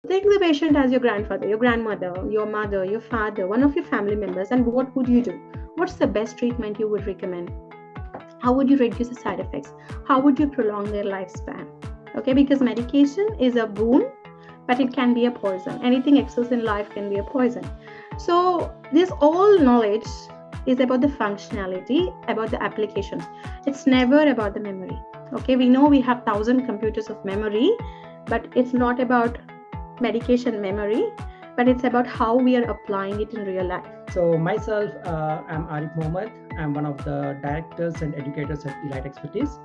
Take the patient as your grandfather, your grandmother, your mother, your father, one of your family members, and what would you do? What's the best treatment you would recommend? How would you reduce the side effects? How would you prolong their lifespan? Okay, because medication is a boon, but it can be a poison. Anything excess in life can be a poison. So this all knowledge is about the functionality, about the applications. It's never about the memory. Okay, we know we have 1,000 computers of memory, but it's not about medication memory, but it's about how we are applying it in real life. So myself, I'm Arif Mohammed. I'm one of the directors and educators at Elite Expertise.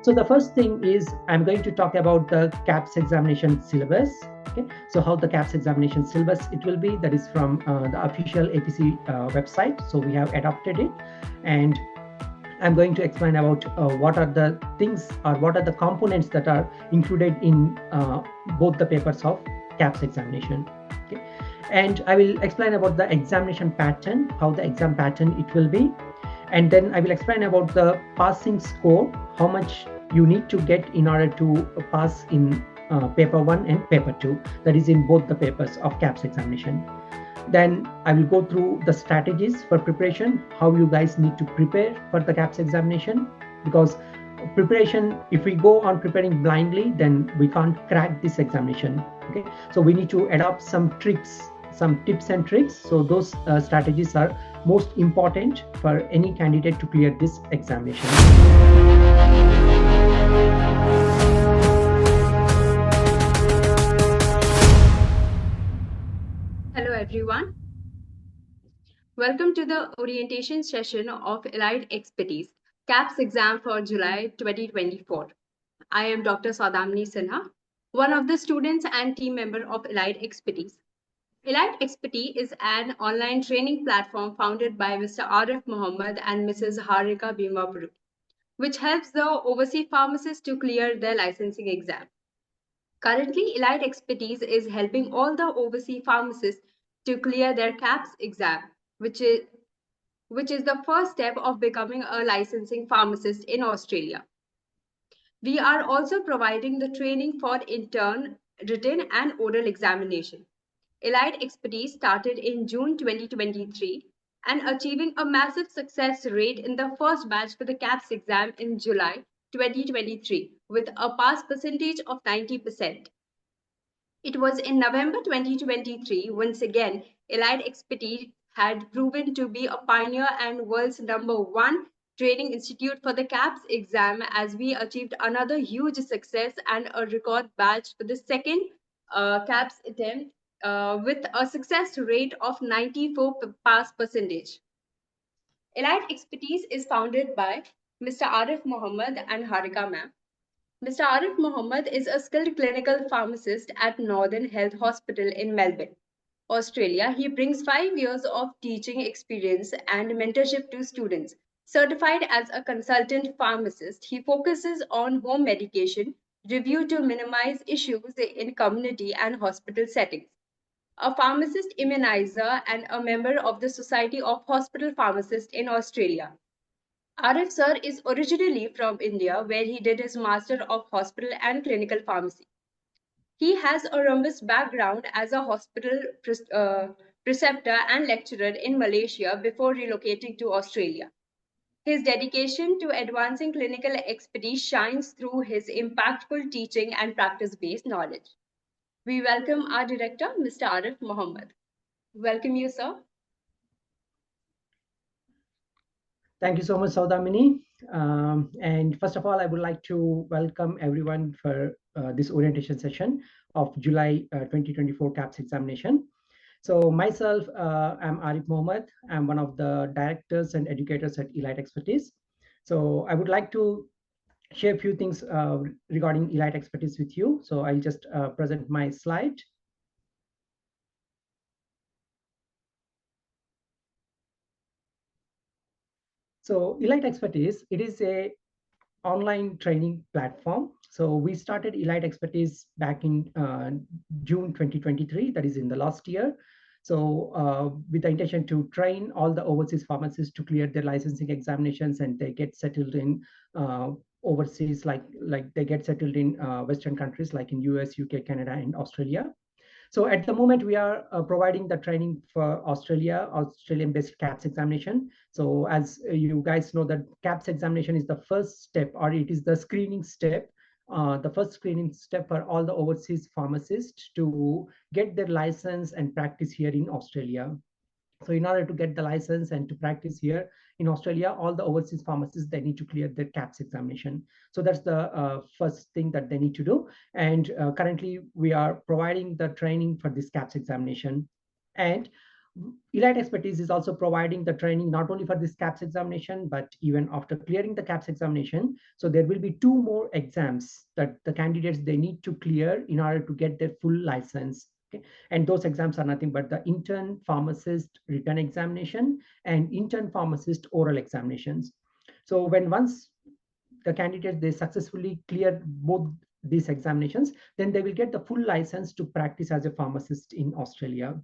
So the first thing is I'm going to talk about the KAPS examination syllabus. Okay, so how the KAPS examination syllabus it will be, that is from the official APC website. So we have adopted it, and I'm going to explain about what are the things or what are the components that are included in both the papers of KAPS examination. Okay, and I will explain about the examination pattern, how the exam pattern it will be, and then I will explain about the passing score, how much you need to get in order to pass in paper 1 and paper 2, that is in both the papers of KAPS examination. Then I will go through the strategies for preparation, how you guys need to prepare for the KAPS examination, because preparation, if we go on preparing blindly, then we can't crack this examination. Okay, so we need to adopt some tricks, some tips and tricks. So those strategies are most important for any candidate to clear this examination. Hello everyone. Welcome to the orientation session of Elite Expertise, KAPS exam for July 2024. I am Dr. Saudamni Sinha, one of the students and team member of Elite Expertise. Elite Expertise is an online training platform founded by Mr. Arif Mohammed and Mrs. Harika Bimapuru, which helps the overseas pharmacists to clear their licensing exam. Currently, Elite Expertise is helping all the overseas pharmacists to clear their KAPS exam, which is the first step of becoming a licensing pharmacist in Australia. We are also providing the training for intern, written and oral examination. Elite Expertise started in June 2023 and achieving a massive success rate in the first batch for the KAPS exam in July 2023 with a pass percentage of 90%. It was in November 2023, once again, Elite Expertise had proven to be a pioneer and world's #1 training institute for the KAPS exam, as we achieved another huge success and a record batch for the second KAPS attempt with a success rate of 94 pass percentage. Elite Expertise is founded by Mr. Arif Mohammed and Harika ma'am. Mr. Arif Mohammed is a skilled clinical pharmacist at Northern Health Hospital in Melbourne, Australia. He brings 5 years of teaching experience and mentorship to students. Certified as a consultant pharmacist, he focuses on home medication review to minimize issues in community and hospital settings. A pharmacist immunizer and a member of the Society of Hospital Pharmacists in Australia. Arif sir is originally from India, where he did his Master of Hospital and Clinical Pharmacy. He has a robust background as a hospital preceptor and lecturer in Malaysia before relocating to Australia. His dedication to advancing clinical expertise shines through his impactful teaching and practice-based knowledge. We welcome our director, Mr. Arif Mohammed. Welcome you, sir. Thank you so much, Saudamini. And first of all, I would like to welcome everyone for this orientation session of July 2024 KAPS examination. So myself, I'm Arif Mohammed. I'm one of the directors and educators at Elite Expertise. So I would like to share a few things regarding Elite Expertise with you. So I'll just present my slide. So Elite Expertise, it is a online training platform. So we started Elite Expertise back in June 2023, that is in the last year. So with the intention to train all the overseas pharmacists to clear their licensing examinations, and they get settled in overseas, like they get settled in Western countries like in US, UK, Canada, and Australia. So at the moment, we are providing the training for Australian-based KAPS examination. So as you guys know, that KAPS examination is the first step, or it is the screening step, the first screening step for all the overseas pharmacists to get their license and practice here in Australia. So in order to get the license and to practice here in Australia, all the overseas pharmacists, they need to clear their KAPS examination. So that's the first thing that they need to do. And currently we are providing the training for this KAPS examination. And Elite Expertise is also providing the training not only for this KAPS examination, but even after clearing the KAPS examination. So there will be 2 more exams that the candidates, they need to clear in order to get their full license. Okay. And those exams are nothing but the intern pharmacist written examination and intern pharmacist oral examinations. So once the candidates, they successfully clear both these examinations, then they will get the full license to practice as a pharmacist in Australia.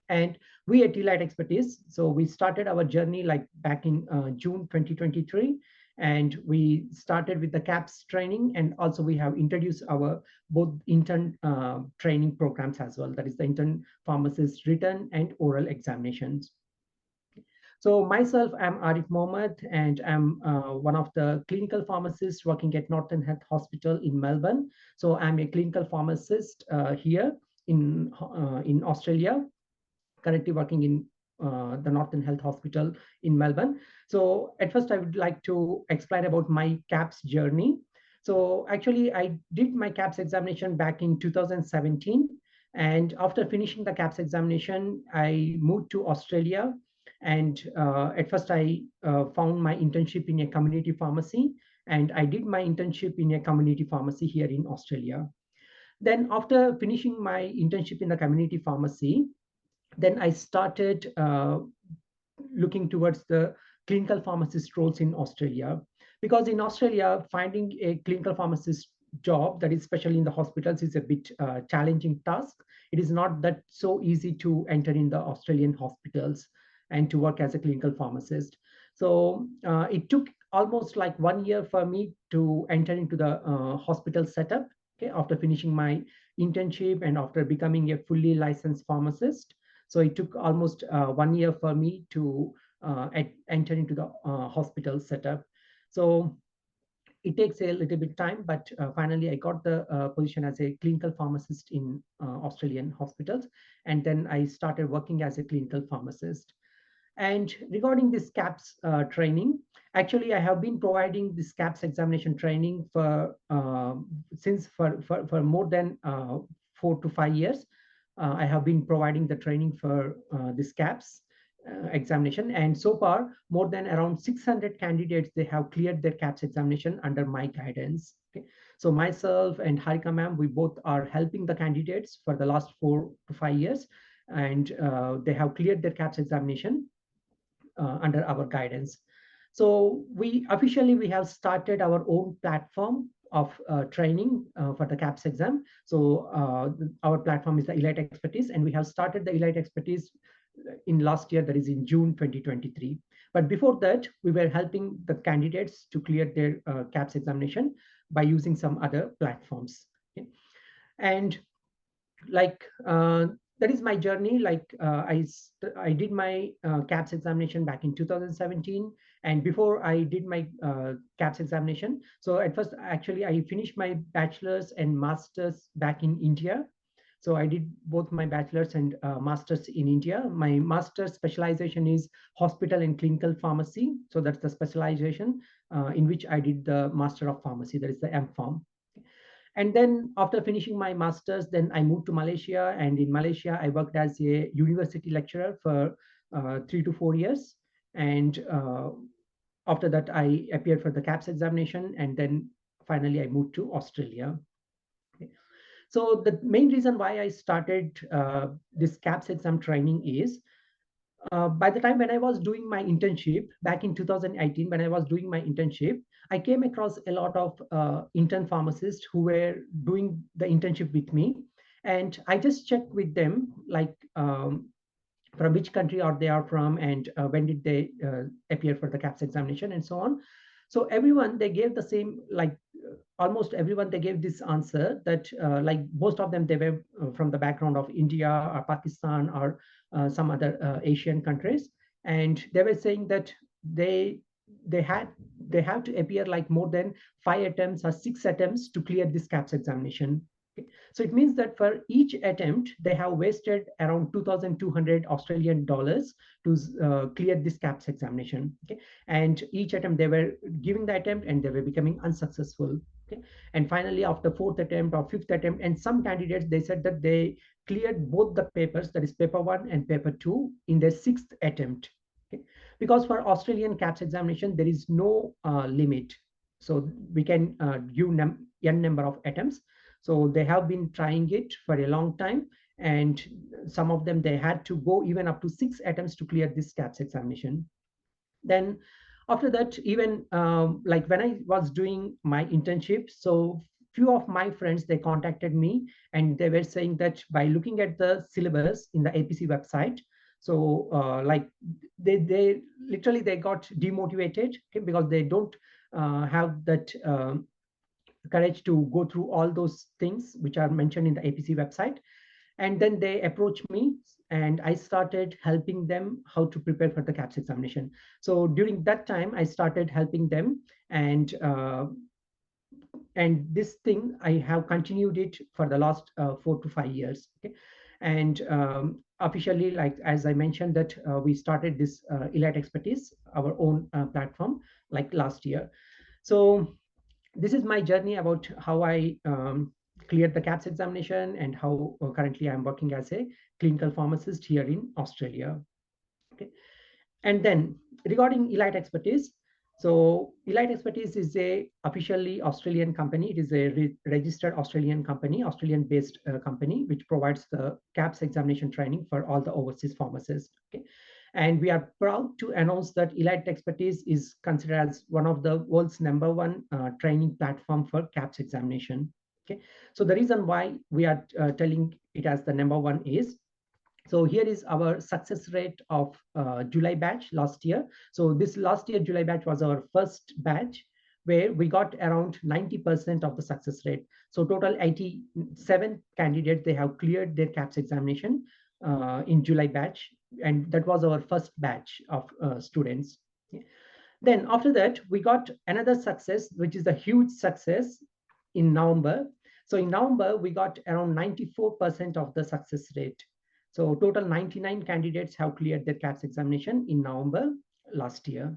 And we at Elite Expertise, so we started our journey like back in June 2023. And we started with the KAPS training, and also we have introduced our both intern training programs as well. That is the intern pharmacist written and oral examinations. So myself, I'm Arif Mohammed, and I'm one of the clinical pharmacists working at Northern Health Hospital in Melbourne. So I'm a clinical pharmacist here in Australia, currently working in the Northern Health Hospital in Melbourne. So at first, I would like to explain about my KAPS journey. So actually, I did my KAPS examination back in 2017. And after finishing the KAPS examination, I moved to Australia. And at first, I found my internship in a community pharmacy. And I did my internship in a community pharmacy here in Australia. Then after finishing my internship in the community pharmacy, then I started looking towards the clinical pharmacist roles in Australia. Because in Australia, finding a clinical pharmacist job, that is especially in the hospitals, is a bit challenging task. It is not that so easy to enter in the Australian hospitals and to work as a clinical pharmacist. So it took almost like 1 year for me to enter into the hospital setup, okay, after finishing my internship and after becoming a fully licensed pharmacist. So it took almost 1 year for me to enter into the hospital setup. So it takes a little bit time, but finally I got the position as a clinical pharmacist in Australian hospitals. And then I started working as a clinical pharmacist. And regarding this KAPS training, actually I have been providing this KAPS examination training for more than 4 to 5 years. I have been providing the training for this KAPS examination, and so far more than around 600 candidates, they have cleared their KAPS examination under my guidance. Okay. So myself and Harika ma'am, we both are helping the candidates for the last 4 to 5 years, and they have cleared their KAPS examination under our guidance. So we have started our own platform of training for the KAPS exam. So our platform is the Elite Expertise, and we have started the Elite Expertise in last year, that is in June 2023. But before that, we were helping the candidates to clear their KAPS examination by using some other platforms. Okay. And like that is my journey. Like I did my KAPS examination back in 2017, and before I did my KAPS examination, so at first actually I finished my bachelor's and master's back in India. So I did both my bachelor's and master's in India. My master's specialization is hospital and clinical pharmacy. So that's the specialization in which I did the Master of Pharmacy, that is the MPharm. And then after finishing my master's, then I moved to Malaysia. And in Malaysia, I worked as a university lecturer for 3 to 4 years. And after that, I appeared for the KAPS examination. And then finally, I moved to Australia. Okay. So the main reason why I started this KAPS exam training is by the time when I was doing my internship back in 2018, when I was doing my internship, I came across a lot of intern pharmacists who were doing the internship with me. And I just checked with them, like from which country are they from, and when did they appear for the KAPS examination, and so on. So everyone, they gave the same, like almost everyone, they gave this answer that like most of them, they were from the background of India or Pakistan or some other Asian countries. And they were saying that they they had they have to appear like more than 5 attempts or 6 attempts to clear this CAPS examination. Okay. So it means that for each attempt, they have wasted around 2,200 Australian dollars to clear this CAPS examination. Okay. And each attempt, they were giving the attempt and they were becoming unsuccessful. Okay. And finally, after fourth attempt or fifth attempt, and some candidates, they said that they cleared both the papers, that is paper 1 and paper 2, in their sixth attempt. Okay. Because for Australian CAPS examination, there is no limit. So we can give n number of attempts. So they have been trying it for a long time. And some of them, they had to go even up to 6 attempts to clear this CAPS examination. Then after that, even like when I was doing my internship, so few of my friends, they contacted me and they were saying that by looking at the syllabus in the APC website, so like they literally, they got demotivated, okay, because they don't have that courage to go through all those things which are mentioned in the APC website. And then they approached me and I started helping them how to prepare for the CAPS examination. So during that time, I started helping them, and this thing, I have continued it for the last 4 to 5 years. Okay. And officially, like as I mentioned, that we started this Elite Expertise, our own platform, like last year. So this is my journey about how I cleared the CAPS examination and how currently I'm working as a clinical pharmacist here in Australia. Okay. And then regarding Elite Expertise, so Elite Expertise is a officially Australian company. It is a registered Australian company, Australian-based company, which provides the CAPS examination training for all the overseas pharmacists. Okay. And we are proud to announce that Elite Expertise is considered as one of the world's #1 training platform for CAPS examination. Okay. So the reason why we are telling it as the #1 is, so here is our success rate of July batch last year. So this last year July batch was our first batch where we got around 90% of the success rate. So total 87 candidates, they have cleared their CAPS examination in July batch. And that was our first batch of students. Then after that, we got another success, which is a huge success in November. So in November, we got around 94% of the success rate. So total 99 candidates have cleared their CAPS examination in November last year.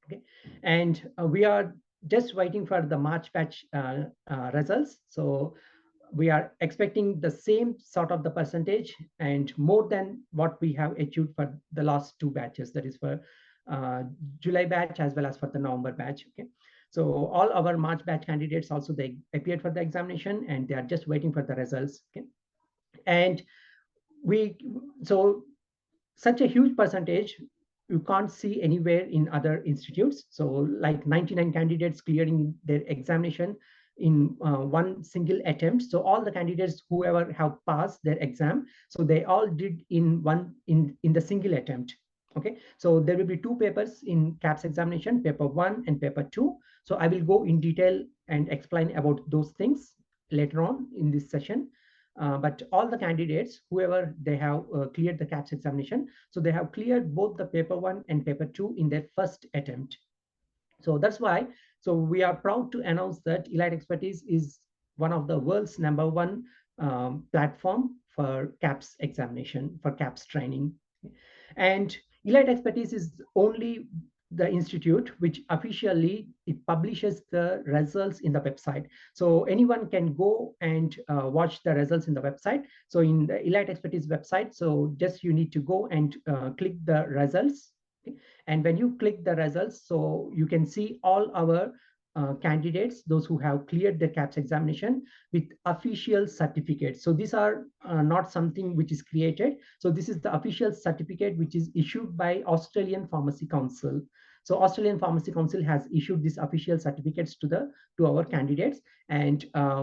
Okay. And we are just waiting for the March batch results. So we are expecting the same sort of the percentage and more than what we have achieved for the last 2 batches, that is for July batch as well as for the November batch. Okay. So all our March batch candidates also, they appeared for the examination and they are just waiting for the results. Okay. And so such a huge percentage you can't see anywhere in other institutes. So like 99 candidates clearing their examination in one single attempt. So all the candidates, whoever have passed their exam, so they all did in the single attempt. Okay. So there will be 2 papers in CAPS examination, paper 1 and paper 2. So I will go in detail and explain about those things later on in this session. But all the candidates, whoever they have cleared the CAPS examination, so they have cleared both the paper 1 and paper 2 in their first attempt. So that's why, so we are proud to announce that Elite Expertise is one of the world's #1 platform for CAPS examination, for CAPS training. And Elite Expertise is only the institute which officially it publishes the results in the website. So anyone can go and watch the results in the website. So in the Elite Expertise website, so just you need to go and click the results. Okay? And when you click the results, so you can see all our candidates, those who have cleared the CAPS examination with official certificates. So these are not something which is created. So this is the official certificate which is issued by Australian Pharmacy Council. So Australian Pharmacy Council has issued these official certificates to our candidates, and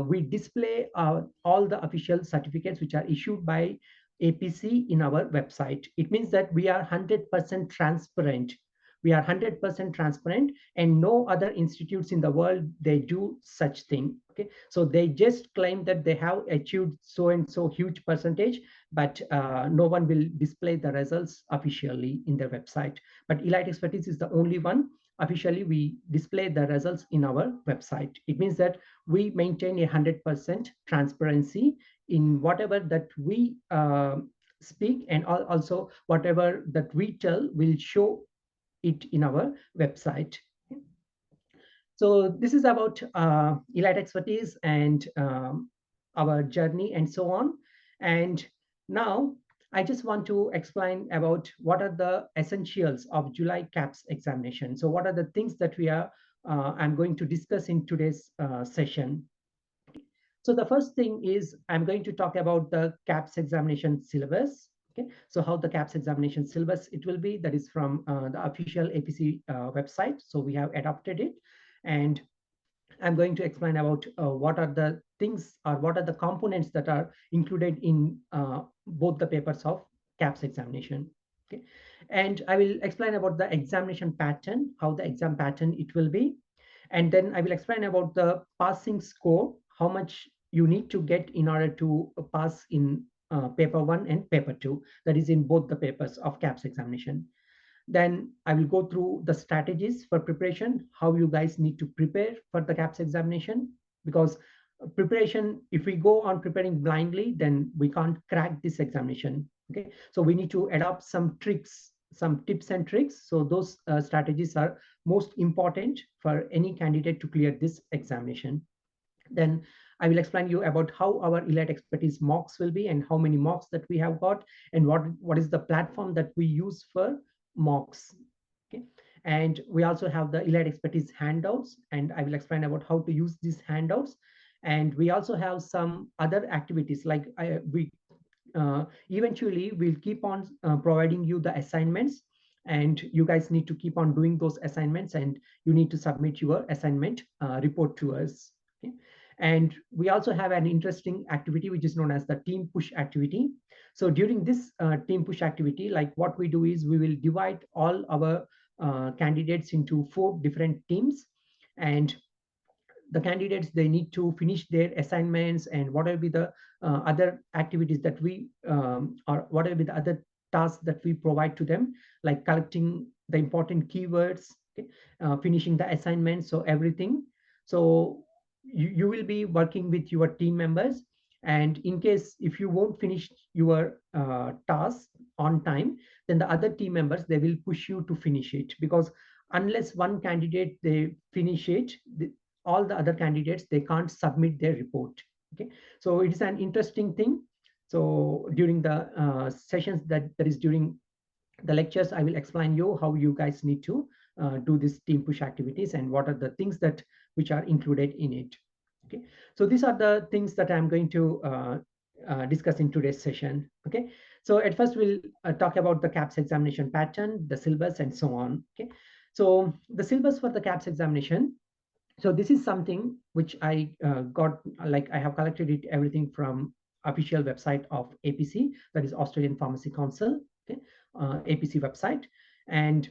we display all the official certificates which are issued by APC in our website. It means that we are 100% transparent We are 100% transparent, and no other institutes in the world, they do such thing. Okay, so they just claim that they have achieved so and so huge percentage, but no one will display the results officially in their website. But Elite Expertise is the only one officially we display the results in our website. It means that we maintain 100% transparency in whatever that we speak, and also whatever that we tell will show it in our website. So this is about Elite Expertise and our journey and so on. And now I just want to explain about what are the essentials of July KAPS examination. So what are the things that I'm going to discuss in today's session. So the first thing is I'm going to talk about the KAPS examination syllabus. Okay, so how the KAPS examination syllabus it will be, that is from the official APC website. So we have adopted it, and I'm going to explain about what are the things or what are the components that are included in both the papers of KAPS examination. Okay, and I will explain about the examination pattern, how the exam pattern it will be, and then I will explain about the passing score, how much you need to get in order to pass in paper 1 and paper 2, that is in both the papers of KAPS examination. Then I will go through the strategies for preparation, how you guys need to prepare for the KAPS examination, because preparation, if we go on preparing blindly, then we can't crack this examination. Okay, so we need to adopt some tricks, some tips and tricks. So those strategies are most important for any candidate to clear this examination. Then I will explain you about how our Elite Expertise mocks will be, and how many mocks that we have got, and what is the platform that we use for mocks. Okay, and we also have the Elite Expertise handouts, and I will explain about how to use these handouts. And we also have some other activities, like we eventually we'll keep on providing you the assignments, and you guys need to keep on doing those assignments, and you need to submit your assignment report to us. Okay, and we also have an interesting activity which is known as the team push activity. So during this team push activity, like what we do is we will divide all our candidates into 4 different teams, and the candidates, they need to finish their assignments, and what will be the other activities that we or what will be the other tasks that we provide to them, like collecting the important keywords, okay, finishing the assignments, so everything. So you will be working with your team members, and in case if you won't finish your task on time, then the other team members, they will push you to finish it, because unless one candidate they finish it, all the other candidates, they can't submit their report. Okay, so it is an interesting thing. So during the sessions, that is during the lectures, I will explain you how you guys need to do this team push activities, and what are the things that which are included in it. Okay, so these are the things that I'm going to discuss in today's session. Okay, so at first we'll talk about the KAPS examination pattern, the syllabus, and so on. Okay, so the syllabus for the KAPS examination, so this is something which I got, like I have collected it everything from official website of APC, that is Australian Pharmacy Council. Okay, APC website. And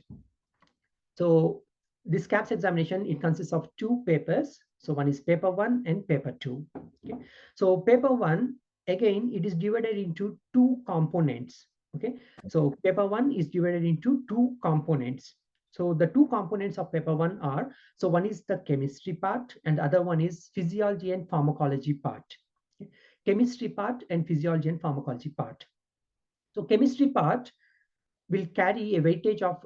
so this KAPS examination, it consists of 2 papers. So one is paper 1 and paper 2. Okay, so paper 1, again, it is divided into 2 components. Okay, so paper 1 is divided into 2 components. So the 2 components of paper 1 are, so one is the chemistry part, and the other one is physiology and pharmacology part. Okay, chemistry part and physiology and pharmacology part. So chemistry part will carry a weightage of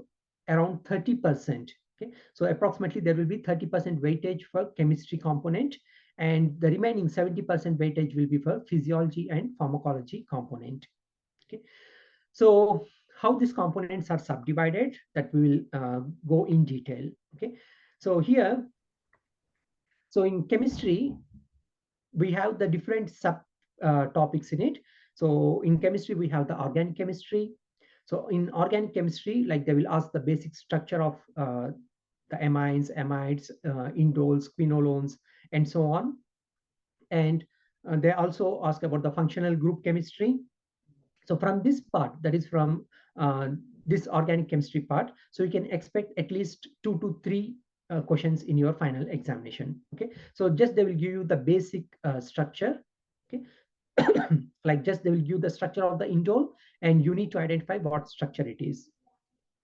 around 30%. Okay, so approximately there will be 30% weightage for chemistry component, and the remaining 70% weightage will be for physiology and pharmacology component. Okay, so how these components are subdivided, that we will go in detail. Okay, so here, so in chemistry, we have the different sub topics in it. So in chemistry, we have the organic chemistry. So in organic chemistry, like they will ask the basic structure of the amines, amides, indoles, quinolones, and so on. And they also ask about the functional group chemistry. So from this part, that is from this organic chemistry part. So you can expect at least 2 to 3 questions in your final examination. Okay, so just they will give you the basic structure. Okay, like just they will give the structure of the indole, and you need to identify what structure it is.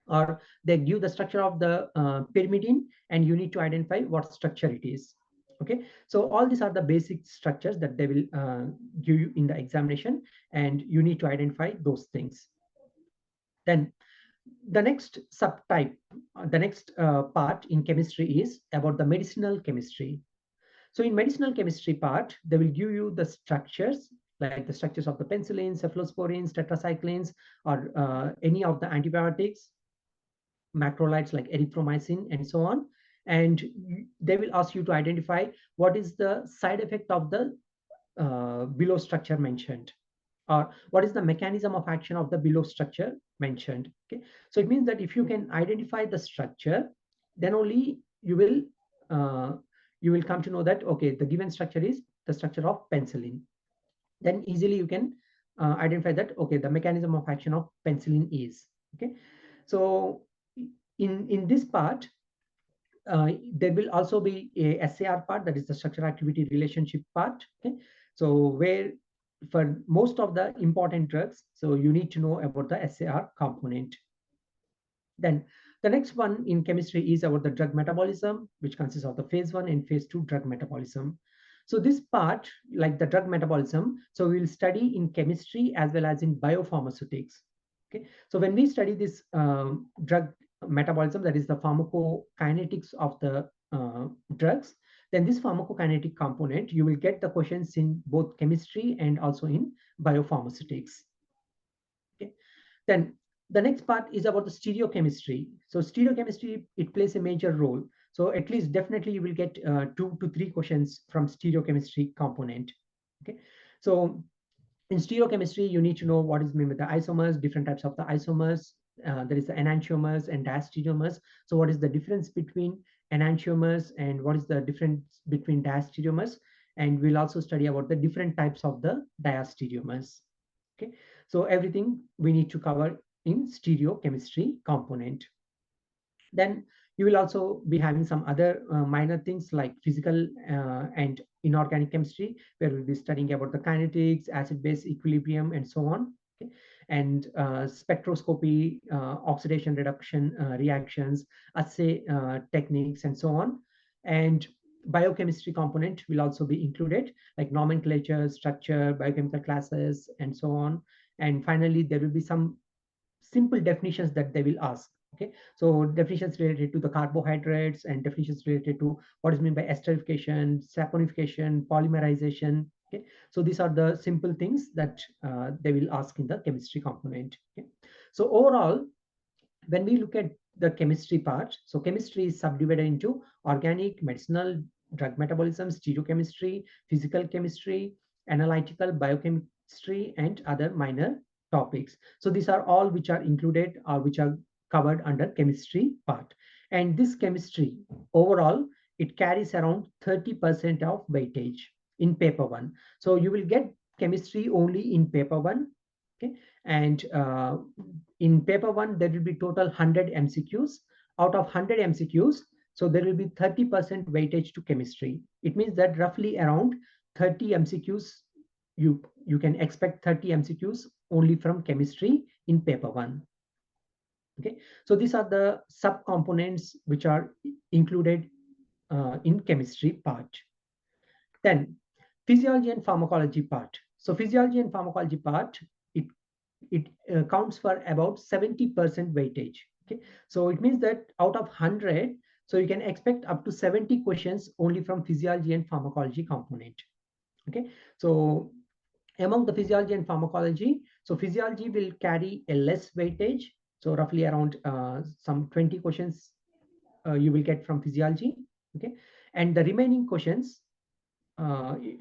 Or they give the structure of the pyrimidine, and you need to identify what structure it is. Okay, so all these are the basic structures that they will give you in the examination, and you need to identify those things. Then the next subtype, the next part in chemistry is about the medicinal chemistry. So in medicinal chemistry part, they will give you the structures, like the structures of the penicillins, cephalosporins, tetracyclines, or any of the antibiotics, macrolides like erythromycin, and so on. And they will ask you to identify what is the side effect of the below structure mentioned, or what is the mechanism of action of the below structure mentioned. Okay, so it means that if you can identify the structure, then only you will come to know that, okay, the given structure is the structure of penicillin. Then easily you can identify that, okay, the mechanism of action of penicillin is. Okay, so in this part, there will also be a SAR part, that is the structure activity relationship part. Okay, so where for most of the important drugs, so you need to know about the SAR component. Then the next one in chemistry is about the drug metabolism, which consists of the phase 1 and phase 2 drug metabolism. So this part, like the drug metabolism, so we'll study in chemistry as well as in biopharmaceutics. Okay, so when we study this drug metabolism, that is the pharmacokinetics of the drugs, then this pharmacokinetic component, you will get the questions in both chemistry and also in biopharmaceutics. Okay, then the next part is about the stereochemistry. So stereochemistry, it plays a major role. So at least definitely you will get 2 to 3 questions from stereochemistry component. Okay, so in stereochemistry, you need to know what is meant by the isomers, different types of the isomers. There is the enantiomers and diastereomers. So what is the difference between enantiomers, and what is the difference between diastereomers? And we'll also study about the different types of the diastereomers. Okay, so everything we need to cover in stereochemistry component. Then you will also be having some other minor things like physical and inorganic chemistry, where we'll be studying about the kinetics, acid-base equilibrium, and so on. Okay? And spectroscopy, oxidation reduction reactions, assay techniques, and so on. And biochemistry component will also be included, like nomenclature, structure, biochemical classes, and so on. And finally, there will be some simple definitions that they will ask. Okay, so definitions related to the carbohydrates, and definitions related to what is meant by esterification, saponification, polymerization. Okay, so these are the simple things that they will ask in the chemistry component. Okay, so overall, when we look at the chemistry part, so chemistry is subdivided into organic, medicinal, drug metabolism, stereochemistry, physical chemistry, analytical, biochemistry, and other minor topics. So these are all which are included, or which are covered under chemistry part. And this chemistry overall, it carries around 30% of weightage in paper 1. So you will get chemistry only in paper 1. Okay, and in paper 1 there will be total 100 MCQs. Out of 100 MCQs, so there will be 30% weightage to chemistry. It means that roughly around 30 MCQs, you can expect 30 MCQs only from chemistry in paper 1. Okay, so these are the subcomponents which are included in chemistry part. Then physiology and pharmacology part. So physiology and pharmacology part, it counts for about 70% weightage. Okay, so it means that out of 100, so you can expect up to 70 questions only from physiology and pharmacology component. Okay, so among the physiology and pharmacology, so physiology will carry a less weightage, so roughly around some 20 questions you will get from physiology. Okay, and the remaining questions,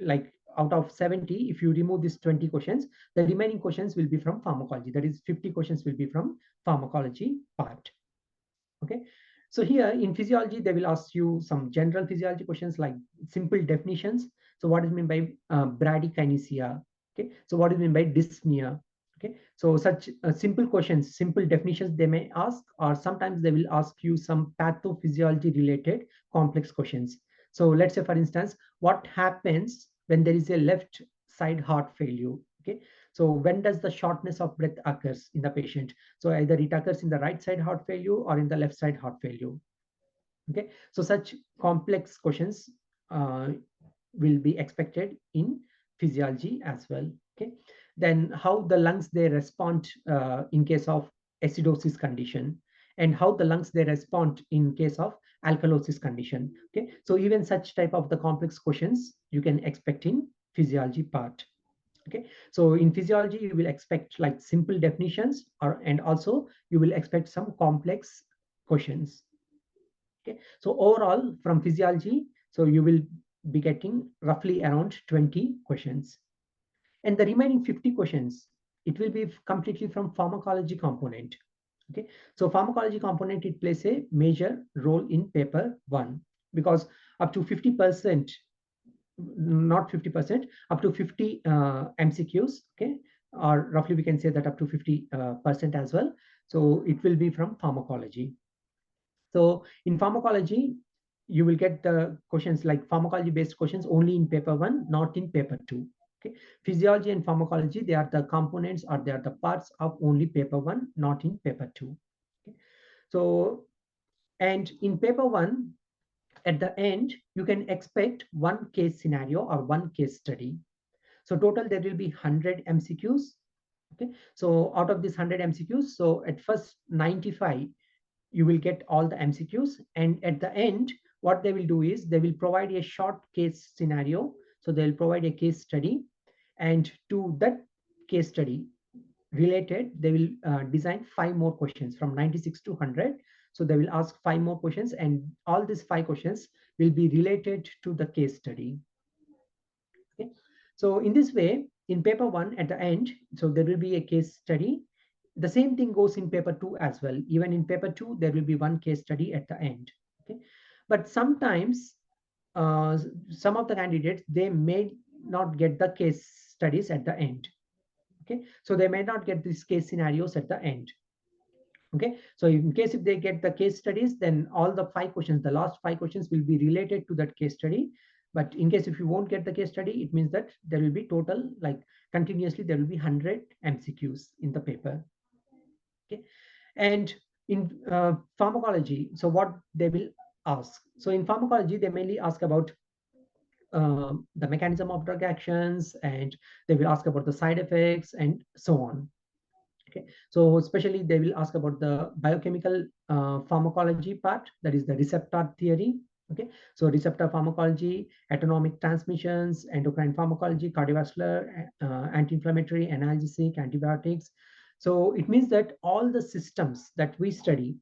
like out of 70, if you remove these 20 questions, the remaining questions will be from pharmacology. That is 50 questions will be from pharmacology part. Okay, so here in physiology, they will ask you some general physiology questions like simple definitions. So what is meant by bradykinesia? Okay, so what is meant by dyspnea? Okay, so such simple questions, simple definitions they may ask, or sometimes they will ask you some pathophysiology related complex questions. So let's say, for instance, what happens when there is a left side heart failure? Okay, so when does the shortness of breath occurs in the patient? So either it occurs in the right side heart failure or in the left side heart failure. Okay, so such complex questions will be expected in physiology as well. Okay, then how the lungs they respond in case of acidosis condition, and how the lungs they respond in case of alkalosis condition. Okay, so even such type of the complex questions you can expect in physiology part. Okay, so in physiology you will expect like simple definitions, or and also you will expect some complex questions. Okay, so overall from physiology, so you will be getting roughly around 20 questions, and the remaining 50 questions, it will be completely from pharmacology component. Okay, so pharmacology component, it plays a major role in paper 1, because up to 50%, not 50%, up to 50 MCQs. Okay, or roughly we can say that up to 50% as well. So it will be from pharmacology. So in pharmacology, you will get the questions like pharmacology based questions only in paper 1, not in paper 2. Okay, physiology and pharmacology, they are the components, or they are the parts of only paper 1, not in paper 2. Okay, so and in paper 1, at the end you can expect one case scenario or one case study. So total there will be 100 MCQs. Okay, so out of this 100 MCQs, so at first 95 you will get all the MCQs, and at the end what they will do is they will provide a short case scenario. So they'll provide a case study, and to that case study related they will design 5 more questions from 96 to 100. So they will ask 5 more questions, and all these 5 questions will be related to the case study. Okay, so in this way, in paper 1 at the end, so there will be a case study. The same thing goes in paper 2 as well. Even in paper 2 there will be one case study at the end. Okay, but sometimes uh, some of the candidates, they may not get the case studies at the end. Okay, so they may not get these case scenarios at the end. Okay, so in case if they get the case studies, then all the 5 questions, the last 5 questions will be related to that case study. But in case if you won't get the case study, it means that there will be total, like continuously there will be 100 MCQs in the paper. Okay, and in pharmacology, so what they will ask, so in pharmacology they mainly ask about the mechanism of drug actions, and they will ask about the side effects and so on. Okay, so especially they will ask about the biochemical pharmacology part, that is the receptor theory. Okay, so receptor pharmacology, autonomic transmissions, endocrine pharmacology, cardiovascular, anti-inflammatory, analgesic, antibiotics. So it means that all the systems that we study,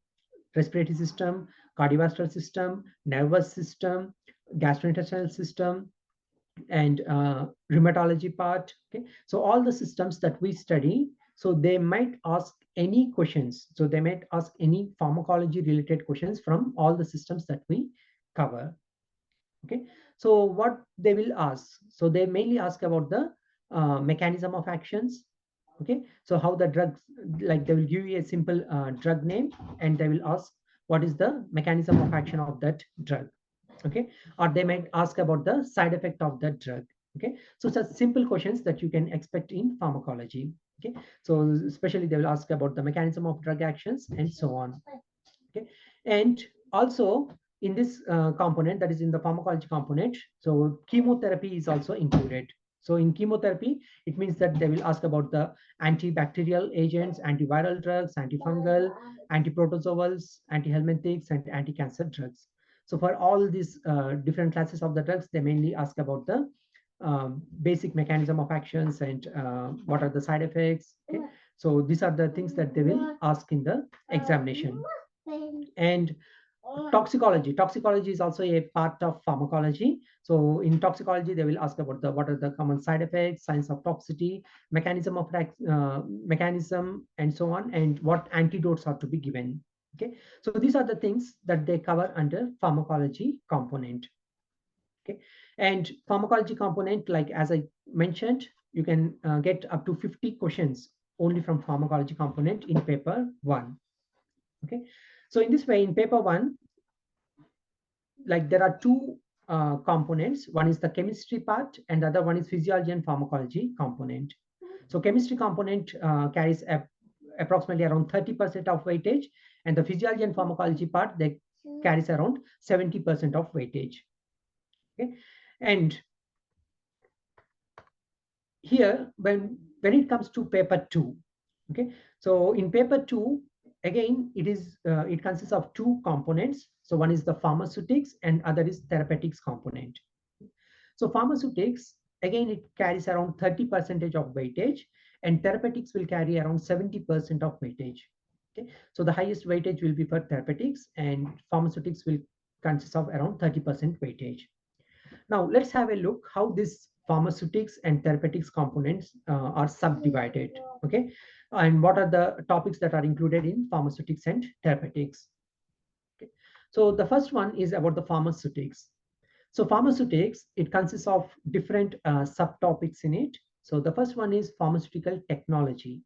respiratory system, cardiovascular system, nervous system, gastrointestinal system, and rheumatology part. Okay, so all the systems that we study, so they might ask any questions. So they might ask any pharmacology related questions from all the systems that we cover. Okay, so what they will ask, so they mainly ask about the mechanism of actions. Okay, so how the drugs, like they will give you a simple drug name, and they will ask what is the mechanism of action of that drug. Okay, or they might ask about the side effect of that drug. Okay, so such simple questions that you can expect in pharmacology. Okay, so especially they will ask about the mechanism of drug actions and so on. Okay, and also in this component, that is in the pharmacology component, so chemotherapy is also included. So in chemotherapy, it means that they will ask about the antibacterial agents, antiviral drugs, antifungal, antiprotozoals, antihelminthics, and anti-cancer drugs. So for all these different classes of the drugs, they mainly ask about the basic mechanism of actions, and what are the side effects. Okay, so these are the things that they will ask in the examination. And toxicology is also a part of pharmacology. So in toxicology they will ask about the what are the common side effects, signs of toxicity, mechanism, and so on, and what antidotes are to be given. Okay, so these are the things that they cover under pharmacology component. Okay, and pharmacology component, like as I mentioned, you can get up to 50 questions only from pharmacology component in paper 1. Okay, so in this way, in paper 1, like there are two components. One is the chemistry part and the other one is physiology and pharmacology component. So chemistry component carries approximately around 30% of weightage, and the physiology and pharmacology part, they carries around 70% of weightage. Okay, and here when it comes to paper 2, okay, so in paper 2, again it consists of two components. So one is the pharmaceutics and other is therapeutics component. So pharmaceutics, again, it carries around 30% of weightage, and therapeutics will carry around 70% of weightage. Okay, so the highest weightage will be for therapeutics, and pharmaceutics will consist of around 30% weightage. Now let's have a look how this pharmaceutics and therapeutics components are subdivided. Okay, and what are the topics that are included in pharmaceutics and therapeutics. Okay, so the first one is about the pharmaceutics. So pharmaceutics, it consists of different subtopics in it. So the first one is pharmaceutical technology.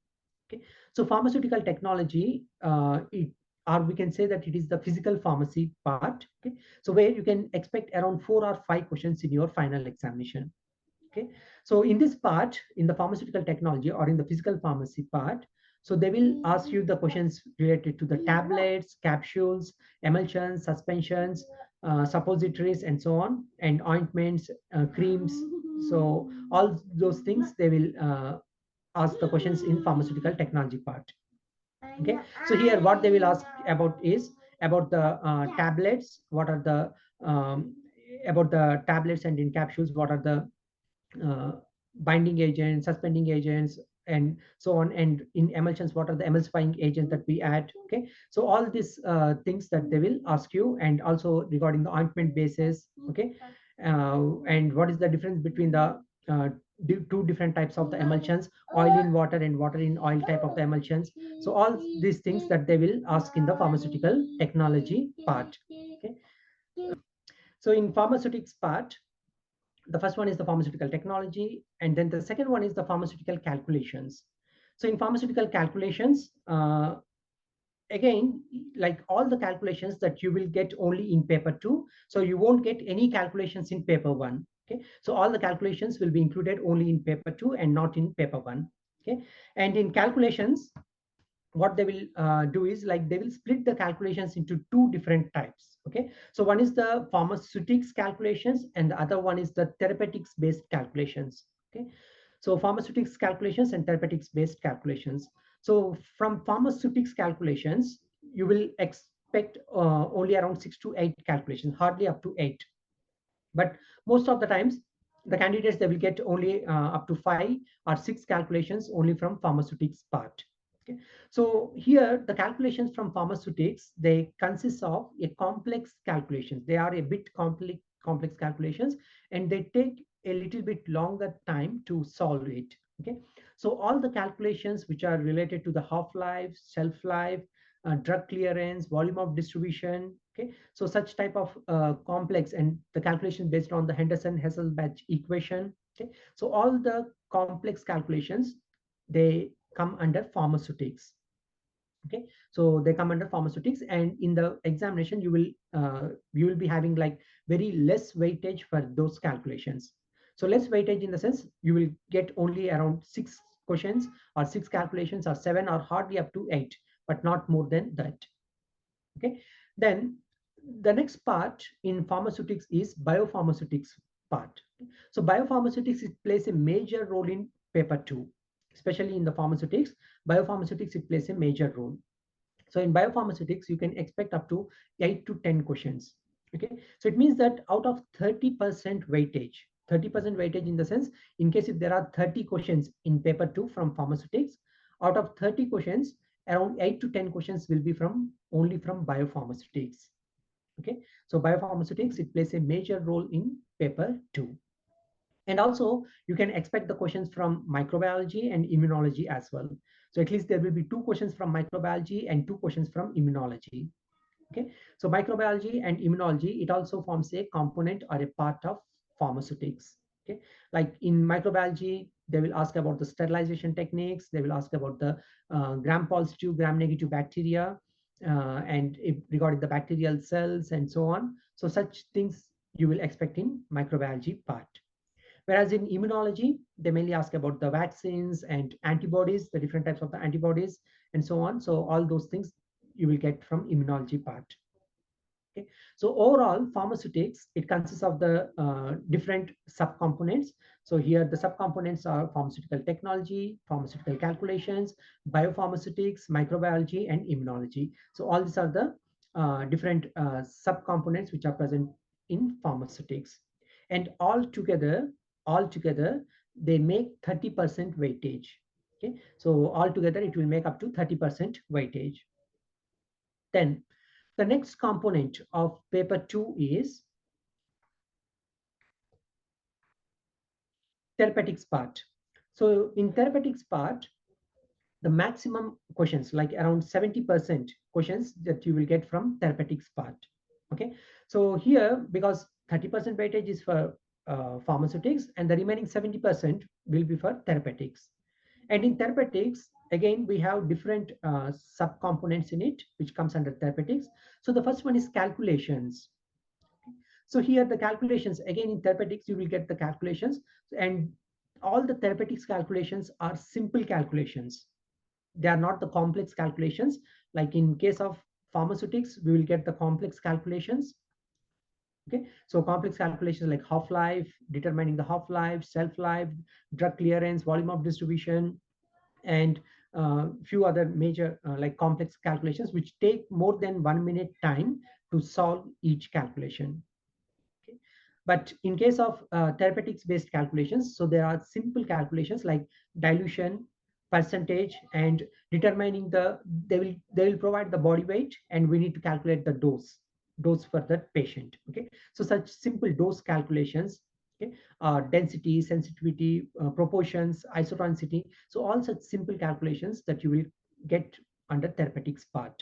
Okay, so pharmaceutical technology, or we can say that it is the physical pharmacy part. Okay, so where you can expect around 4 or 5 questions in your final examination. Okay, so in this part, in the pharmaceutical technology or in the physical pharmacy part, so they will ask you the questions related to the tablets, capsules, emulsions, suspensions, suppositories, and so on, and ointments, creams. So all those things they will ask the questions in pharmaceutical technology part. Okay, so here what they will ask about is about the tablets. What are the about the tablets, and in capsules, what are the uh, binding agents, suspending agents, and so on, and in emulsions, what are the emulsifying agents that we add. Okay, so all these things that they will ask you, and also regarding the ointment bases. Okay, and what is the difference between the two different types of the emulsions, oil in water and water in oil type of the emulsions. So all these things that they will ask in the pharmaceutical technology part. Okay, so in pharmaceutics part, the first one is the pharmaceutical technology, and then the second one is the pharmaceutical calculations. So in pharmaceutical calculations, again, like all the calculations that you will get only in paper 2, so you won't get any calculations in paper 1. Okay, so all the calculations will be included only in paper 2 and not in paper 1. Okay, and in calculations, what they will do is, like, they will split the calculations into two different types. Okay, so one is the pharmaceutics calculations and the other one is the therapeutics based calculations. Okay, so pharmaceutics calculations and therapeutics based calculations. So from pharmaceutics calculations, you will expect only around 6 to 8 calculations, hardly up to 8. But most of the times the candidates, they will get only up to 5 or 6 calculations only from pharmaceutics part. Okay, so here the calculations from pharmaceutics, they consist of a complex calculations. They are a bit complex calculations, and they take a little bit longer time to solve it. Okay, so all the calculations which are related to the half life, shelf life, drug clearance, volume of distribution. Okay, so such type of complex, and the calculation based on the Henderson-Hasselbalch equation. Okay, so all the complex calculations, they come under pharmaceutics. Okay, so they come under pharmaceutics, and in the examination you will be having like very less weightage for those calculations. So less weightage in the sense you will get only around 6 questions or 6 calculations or 7 or hardly up to 8, but not more than that. Okay, then the next part in pharmaceutics is biopharmaceutics part. So biopharmaceutics, it plays a major role in paper 2, especially in the pharmaceutics. Biopharmaceutics, it plays a major role. So in biopharmaceutics, you can expect up to 8 to 10 questions. Okay, so it means that out of 30% weightage, 30% weightage in the sense, in case if there are 30 questions in paper 2 from pharmaceutics, out of 30 questions, around 8 to 10 questions will be from only from biopharmaceutics. Okay, so biopharmaceutics, it plays a major role in paper 2. And also you can expect the questions from microbiology and immunology as well. So at least there will be 2 questions from microbiology and 2 questions from immunology. Okay, so microbiology and immunology, it also forms a component or a part of pharmaceutics. Okay, like in microbiology, they will ask about the sterilization techniques. They will ask about the gram positive, gram negative bacteria, and regarding the bacterial cells and so on. So such things you will expect in microbiology part. Whereas in immunology, they mainly ask about the vaccines and antibodies, the different types of the antibodies and so on. So all those things you will get from immunology part. Okay. So overall, pharmaceutics, it consists of the different subcomponents. So here the subcomponents are pharmaceutical technology, pharmaceutical calculations, biopharmaceutics, microbiology, and immunology. So all these are the different subcomponents which are present in pharmaceutics. And all together, they make 30% weightage. Okay. So altogether, it will make up to 30% weightage. Then the next component of paper 2 is therapeutics part. So in therapeutics part, the maximum questions, like around 70% questions that you will get from therapeutics part. Okay. So here, because 30% weightage is for pharmaceutics and the remaining 70% will be for therapeutics. And in therapeutics, again, we have different subcomponents in it, which comes under therapeutics. So the first one is calculations. So here the calculations, again in therapeutics, you will get the calculations, and all the therapeutics calculations are simple calculations. They are not the complex calculations. Like in case of pharmaceutics, we will get the complex calculations. Okay, so complex calculations like half-life, determining the half-life, shelf-life, drug clearance, volume of distribution, and few other major like complex calculations, which take more than 1 minute time to solve each calculation. Okay. But in case of therapeutics based calculations, so there are simple calculations like dilution, percentage, and determining they will provide the body weight, and we need to calculate the dose for that patient. Okay, so such simple dose calculations, okay, density, sensitivity, proportions, isotonicity, so all such simple calculations that you will get under therapeutics part.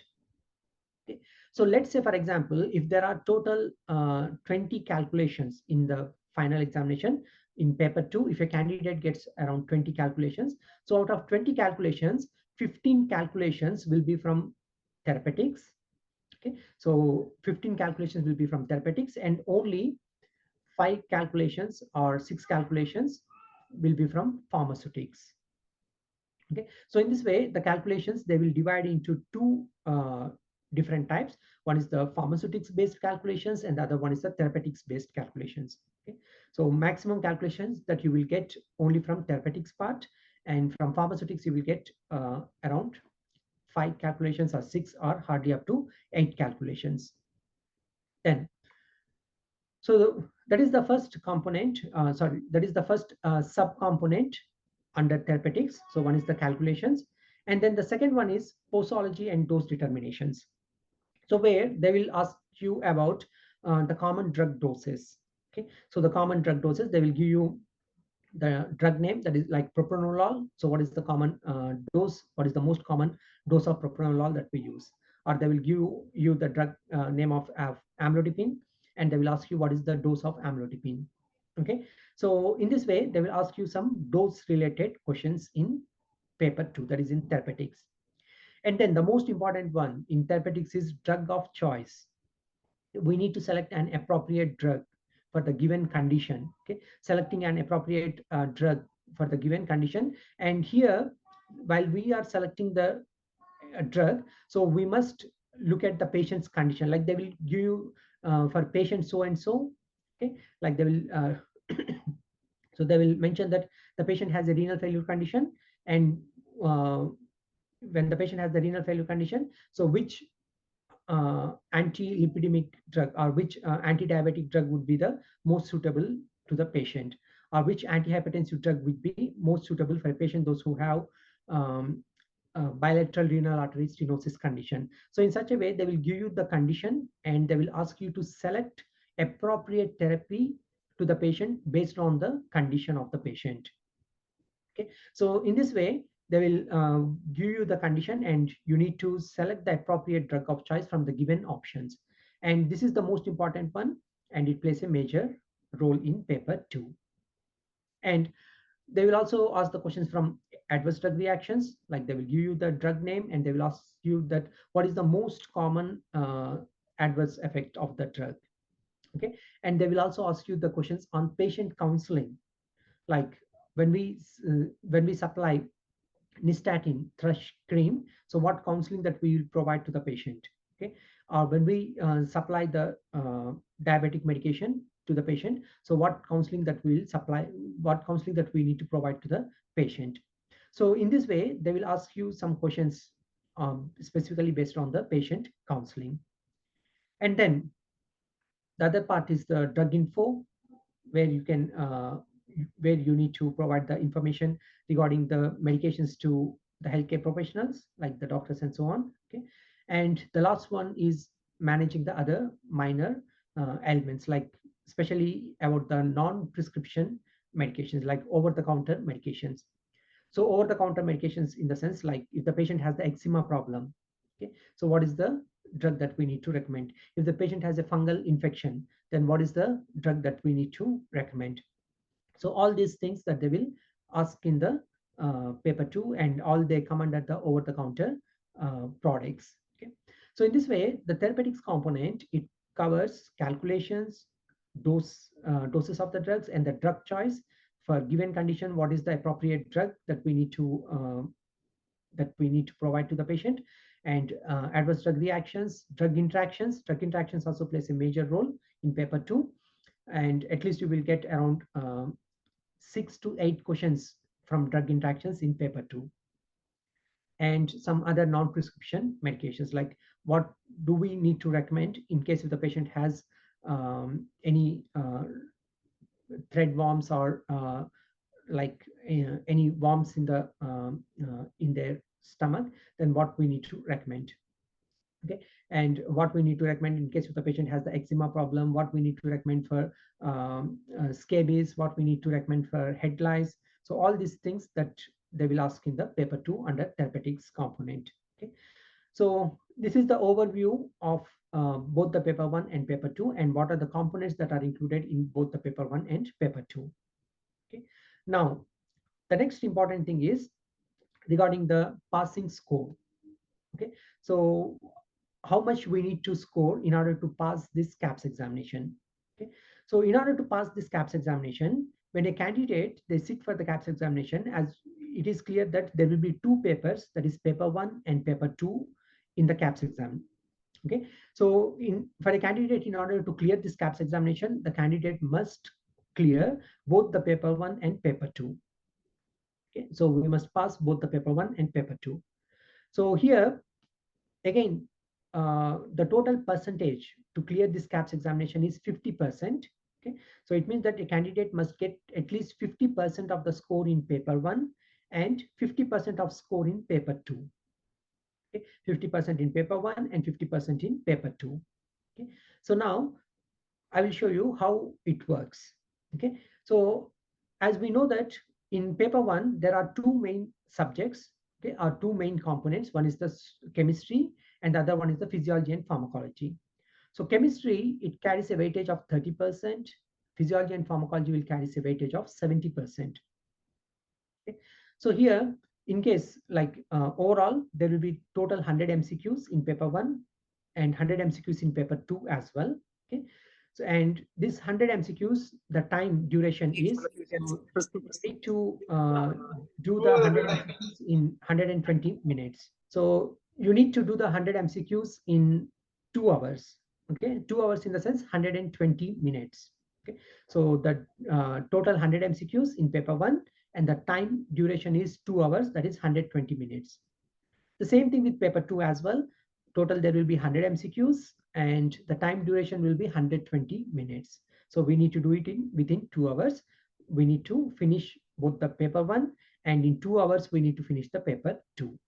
Okay. So let's say, for example, if there are total 20 calculations in the final examination in paper 2, if a candidate gets around 20 calculations, so out of 20 calculations, 15 calculations will be from therapeutics. Okay, so 15 calculations will be from therapeutics, and only 5 calculations or 6 calculations will be from pharmaceutics. Okay, so in this way, the calculations, they will divide into two different types. One is the pharmaceutics based calculations, and the other one is the therapeutics based calculations. Okay, so maximum calculations that you will get only from therapeutics part, and from pharmaceutics you will get around 5 calculations or 6 or hardly up to 8 calculations. Then, so that is the first component, that is the first subcomponent under therapeutics. So one is the calculations, and then the second one is posology and dose determinations. So where they will ask you about the common drug doses. Okay, so the common drug doses, they will give you the drug name, that is like propranolol. So what is the common dose? What is the most common dose of propranolol that we use? Or they will give you the drug name of amlodipine, and they will ask you what is the dose of amlodipine. Okay, so in this way, they will ask you some dose related questions in paper 2, that is in therapeutics. And then the most important one in therapeutics is drug of choice. We need to select an appropriate drug for the given condition. Okay, selecting an appropriate drug for the given condition. And here, while we are selecting the drug, so we must look at the patient's condition. Like they will give you for patient so and so. Okay, like they will so they will mention that the patient has a renal failure condition, and when the patient has the renal failure condition, so which anti-lipidemic drug or which anti-diabetic drug would be the most suitable to the patient, or which antihypertensive drug would be most suitable for a patient, those who have bilateral renal artery stenosis condition. So in such a way, they will give you the condition, and they will ask you to select appropriate therapy to the patient based on the condition of the patient. Okay, so in this way, they will give you the condition, and you need to select the appropriate drug of choice from the given options. And this is the most important one, and it plays a major role in paper 2. And They will also ask the questions from adverse drug reactions, like they will give you the drug name and they will ask you that what is the most common adverse effect of the drug. Okay, and they will also ask you the questions on patient counseling, like when we supply nystatin thrush cream, so what counseling that we will provide to the patient. Okay, or when we supply the diabetic medication to the patient, so what counseling that we will supply, what counseling that we need to provide to the patient. So in this way they will ask you some questions specifically based on the patient counseling. And then the other part is the drug info, where you can where you need to provide the information regarding the medications to the healthcare professionals like the doctors and so on. Okay, and the last one is managing the other minor ailments, like especially about the non-prescription medications like over-the-counter medications. So over-the-counter medications in the sense, like if the patient has the eczema problem, okay, so what is the drug that we need to recommend? If the patient has a fungal infection, then what is the drug that we need to recommend? So all these things that they will ask in the paper 2, and all they come under the over-the-counter products. Okay, so in this way the therapeutics component, it covers calculations, doses of the drugs, and the drug choice for given condition, what is the appropriate drug that we need to provide to the patient, and adverse drug reactions, drug interactions. Drug interactions also plays a major role in paper 2, and at least you will get around 6 to 8 questions from drug interactions in paper 2. And some other non-prescription medications, like what do we need to recommend in case if the patient has any thread worms, or like any worms in their stomach, then what we need to recommend. Okay, and what we need to recommend in case if the patient has the eczema problem, what we need to recommend for scabies, what we need to recommend for head lice. So all these things that they will ask in the paper 2 under therapeutics component. Okay, so this is the overview of both the paper 1 and paper 2, and what are the components that are included in both the paper 1 and paper 2. Okay, now the next important thing is regarding the passing score. Okay, so how much we need to score in order to pass this KAPS examination. Okay, so in order to pass this KAPS examination, when a candidate they sit for the KAPS examination, as it is clear that there will be 2 papers, that is paper 1 and paper 2 in the KAPS exam. Okay, so for a candidate, in order to clear this KAPS examination, the candidate must clear both the paper 1 and paper 2. Okay, so we must pass both the paper 1 and paper 2. So here again, the total percentage to clear this KAPS examination is 50%. Okay, so it means that a candidate must get at least 50% of the score in paper 1 and 50% of score in paper 2. Okay, 50% in paper 1 and 50% in paper 2. Okay, so now I will show you how it works. Okay, so as we know that in paper 1 there are 2 main subjects, okay, or 2 main components. One is the chemistry and the other one is the physiology and pharmacology. So chemistry, it carries a weightage of 30%. Physiology and pharmacology will carry a weightage of 70%. Okay, so here in case like overall there will be total 100 MCQs in paper 1 and 100 MCQs in paper 2 as well. Okay, so and this 100 MCQs, the time duration is, so need to do the 100 MCQs in 120 minutes. So you need to do the 100 MCQs in 2 hours. Okay, 2 hours in the sense 120 minutes. Okay, so the total 100 MCQs in paper 1, and the time duration is 2 hours, that is 120 minutes. The same thing with paper 2 as well. Total there will be 100 MCQs and the time duration will be 120 minutes. So we need to do it within 2 hours. We need to finish both the paper 1, and in 2 hours we need to finish the paper 2.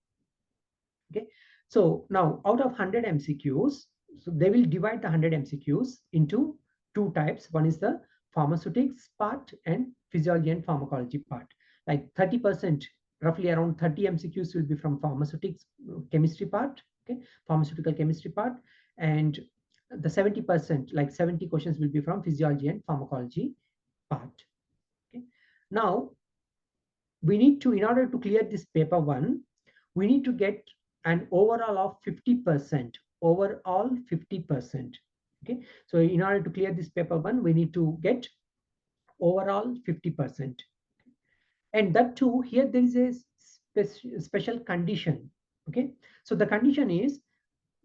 Okay, so now out of 100 MCQs, so they will divide the 100 MCQs into 2 types. One is the pharmaceutics part and physiology and pharmacology part. Like 30%, roughly around 30 MCQs will be from pharmaceutics chemistry part, okay, pharmaceutical chemistry part, and the 70%, like 70 questions will be from physiology and pharmacology part. Okay, now we need to, in order to clear this paper 1, we need to get an overall of 50%, overall 50%. Okay, so in order to clear this paper 1, we need to get overall 50%. And that too, here there is a special condition. Okay, so the condition is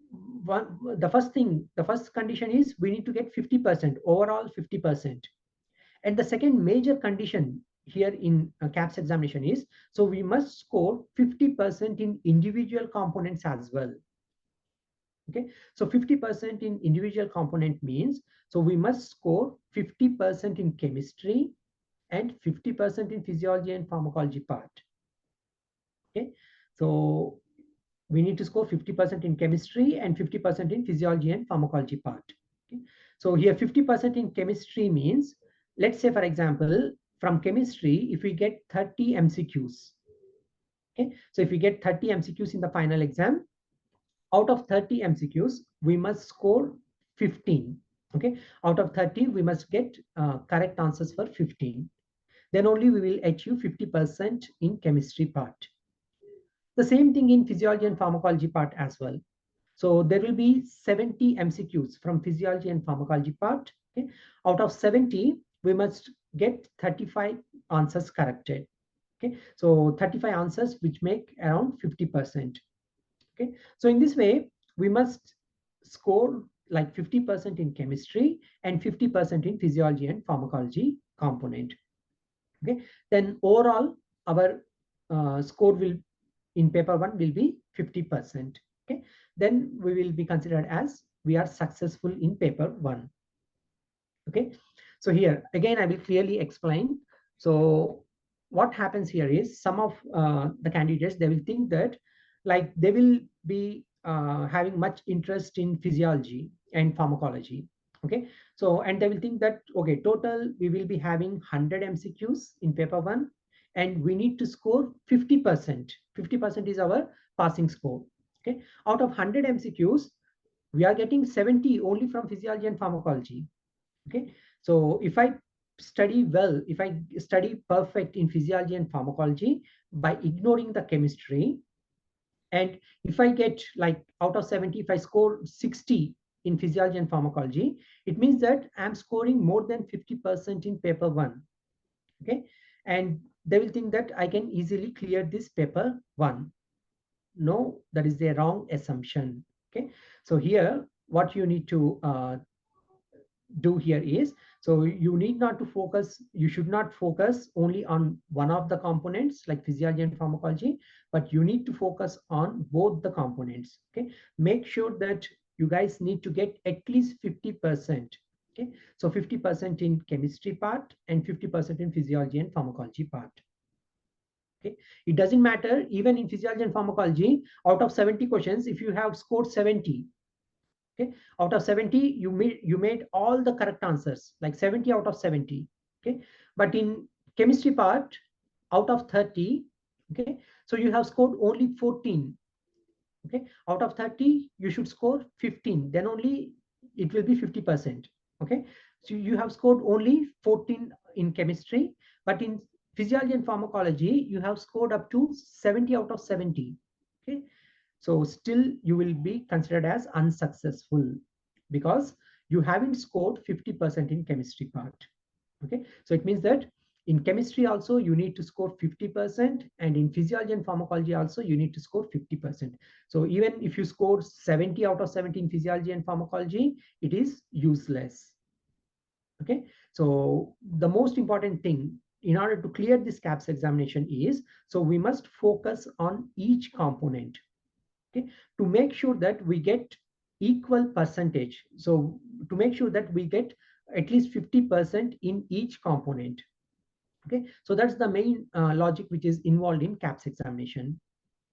the first condition is we need to get 50%, overall 50%. And the second major condition here in KAPS examination is, so we must score 50% in individual components as well. Okay, so 50% in individual component means, so we must score 50% in chemistry and 50% in physiology and pharmacology part. Okay, so we need to score 50% in chemistry and 50% in physiology and pharmacology part. Okay, so here 50% in chemistry means, let's say for example, from chemistry, if we get 30 MCQs, okay, so if we get 30 MCQs in the final exam, out of 30 MCQs, we must score 15. Okay, out of 30, we must get correct answers for 15. Then only we will achieve 50% in chemistry part. The same thing in physiology and pharmacology part as well. So there will be 70 MCQs from physiology and pharmacology part. Okay, out of 70, we must get 35 answers corrected. Okay, so 35 answers, which make around 50%. Okay, so in this way, we must score like 50% in chemistry and 50% in physiology and pharmacology component. Okay, then overall our score will in paper 1 will be 50%. Okay, then we will be considered as we are successful in paper 1. Okay, so here again I will clearly explain. So what happens here is, some of the candidates, they will think that like they will be having much interest in physiology and pharmacology. Okay, so and they will think that okay, total we will be having 100 MCQs in paper 1 and we need to score 50%. 50% is our passing score. Okay, out of 100 MCQs, we are getting 70 only from physiology and pharmacology. Okay, so if I study well, if I study perfect in physiology and pharmacology by ignoring the chemistry, and if I get like out of 70, if I score 60 in physiology and pharmacology, it means that I'm scoring more than 50% in paper 1. Okay, and they will think that I can easily clear this paper 1. No, that is a wrong assumption. Okay, so here what you need to do here is, so you need not to focus, you should not focus only on one of the components like physiology and pharmacology, but you need to focus on both the components. Okay, make sure that you guys need to get at least 50%. Okay, so 50% in chemistry part and 50% in physiology and pharmacology part. Okay, it doesn't matter, even in physiology and pharmacology, out of 70 questions, if you have scored 70, okay, out of 70, you made all the correct answers, like 70 out of 70. Okay, but in chemistry part, out of 30, okay, so you have scored only 14. Okay, out of 30, you should score 15, then only it will be 50%. Okay, so you have scored only 14 in chemistry, but in physiology and pharmacology, you have scored up to 70 out of 70. Okay, so still you will be considered as unsuccessful because you haven't scored 50% in chemistry part. Okay, so it means that in chemistry also you need to score 50%, and in physiology and pharmacology also you need to score 50%. So even if you score 70 out of 70 in physiology and pharmacology, it is useless. Okay, so the most important thing in order to clear this KAPS examination is, so we must focus on each component. Okay, to make sure that we get equal percentage. So to make sure that we get at least 50% in each component. Okay, so that's the main logic which is involved in KAPS examination.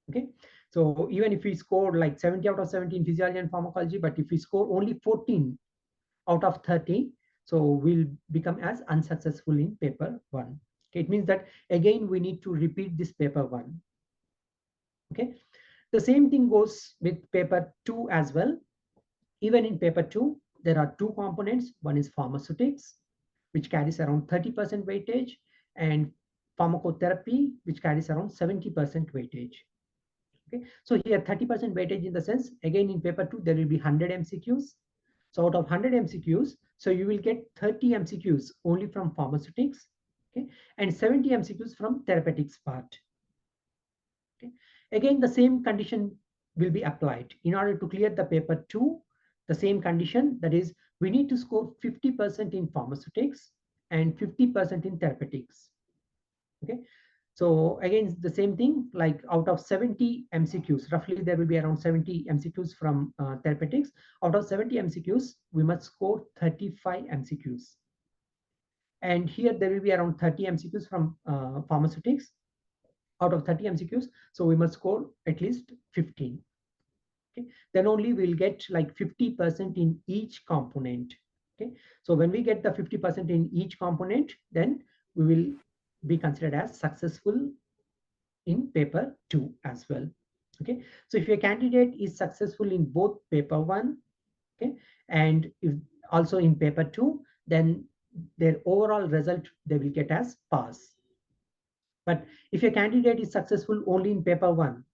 Okay, so even if we score like 70 out of 70 in physiology and pharmacology, but if we score only 14 out of 30, so we'll become as unsuccessful in paper 1. Okay, it means that again we need to repeat this paper 1. Okay, the same thing goes with paper 2 as well. Even in paper 2, there are two components. One is pharmaceutics, which carries around 30% weightage, and pharmacotherapy, which carries around 70% weightage. Okay, so here 30% weightage in the sense, again in paper 2 there will be 100 MCQs. So out of 100 MCQs, so you will get 30 MCQs only from pharmaceutics, okay, and 70 MCQs from therapeutics part. Okay. Again, the same condition will be applied in order to clear the paper 2. The same condition, that is, we need to score 50% in pharmaceutics and 50% in therapeutics. Okay, so again, the same thing, like out of 70 MCQs, roughly there will be around 70 MCQs from therapeutics. Out of 70 MCQs, we must score 35 MCQs. And here there will be around 30 MCQs from pharmaceutics. Out of 30 MCQs, so we must score at least 15. Okay, then only we'll get like 50% in each component. Okay, so when we get the 50% in each component, then we will be considered as successful in paper 2 as well. Okay, so if your candidate is successful in both paper 1, okay, and if also in paper 2, then their overall result they will get as pass. But if your candidate is successful only in paper 1,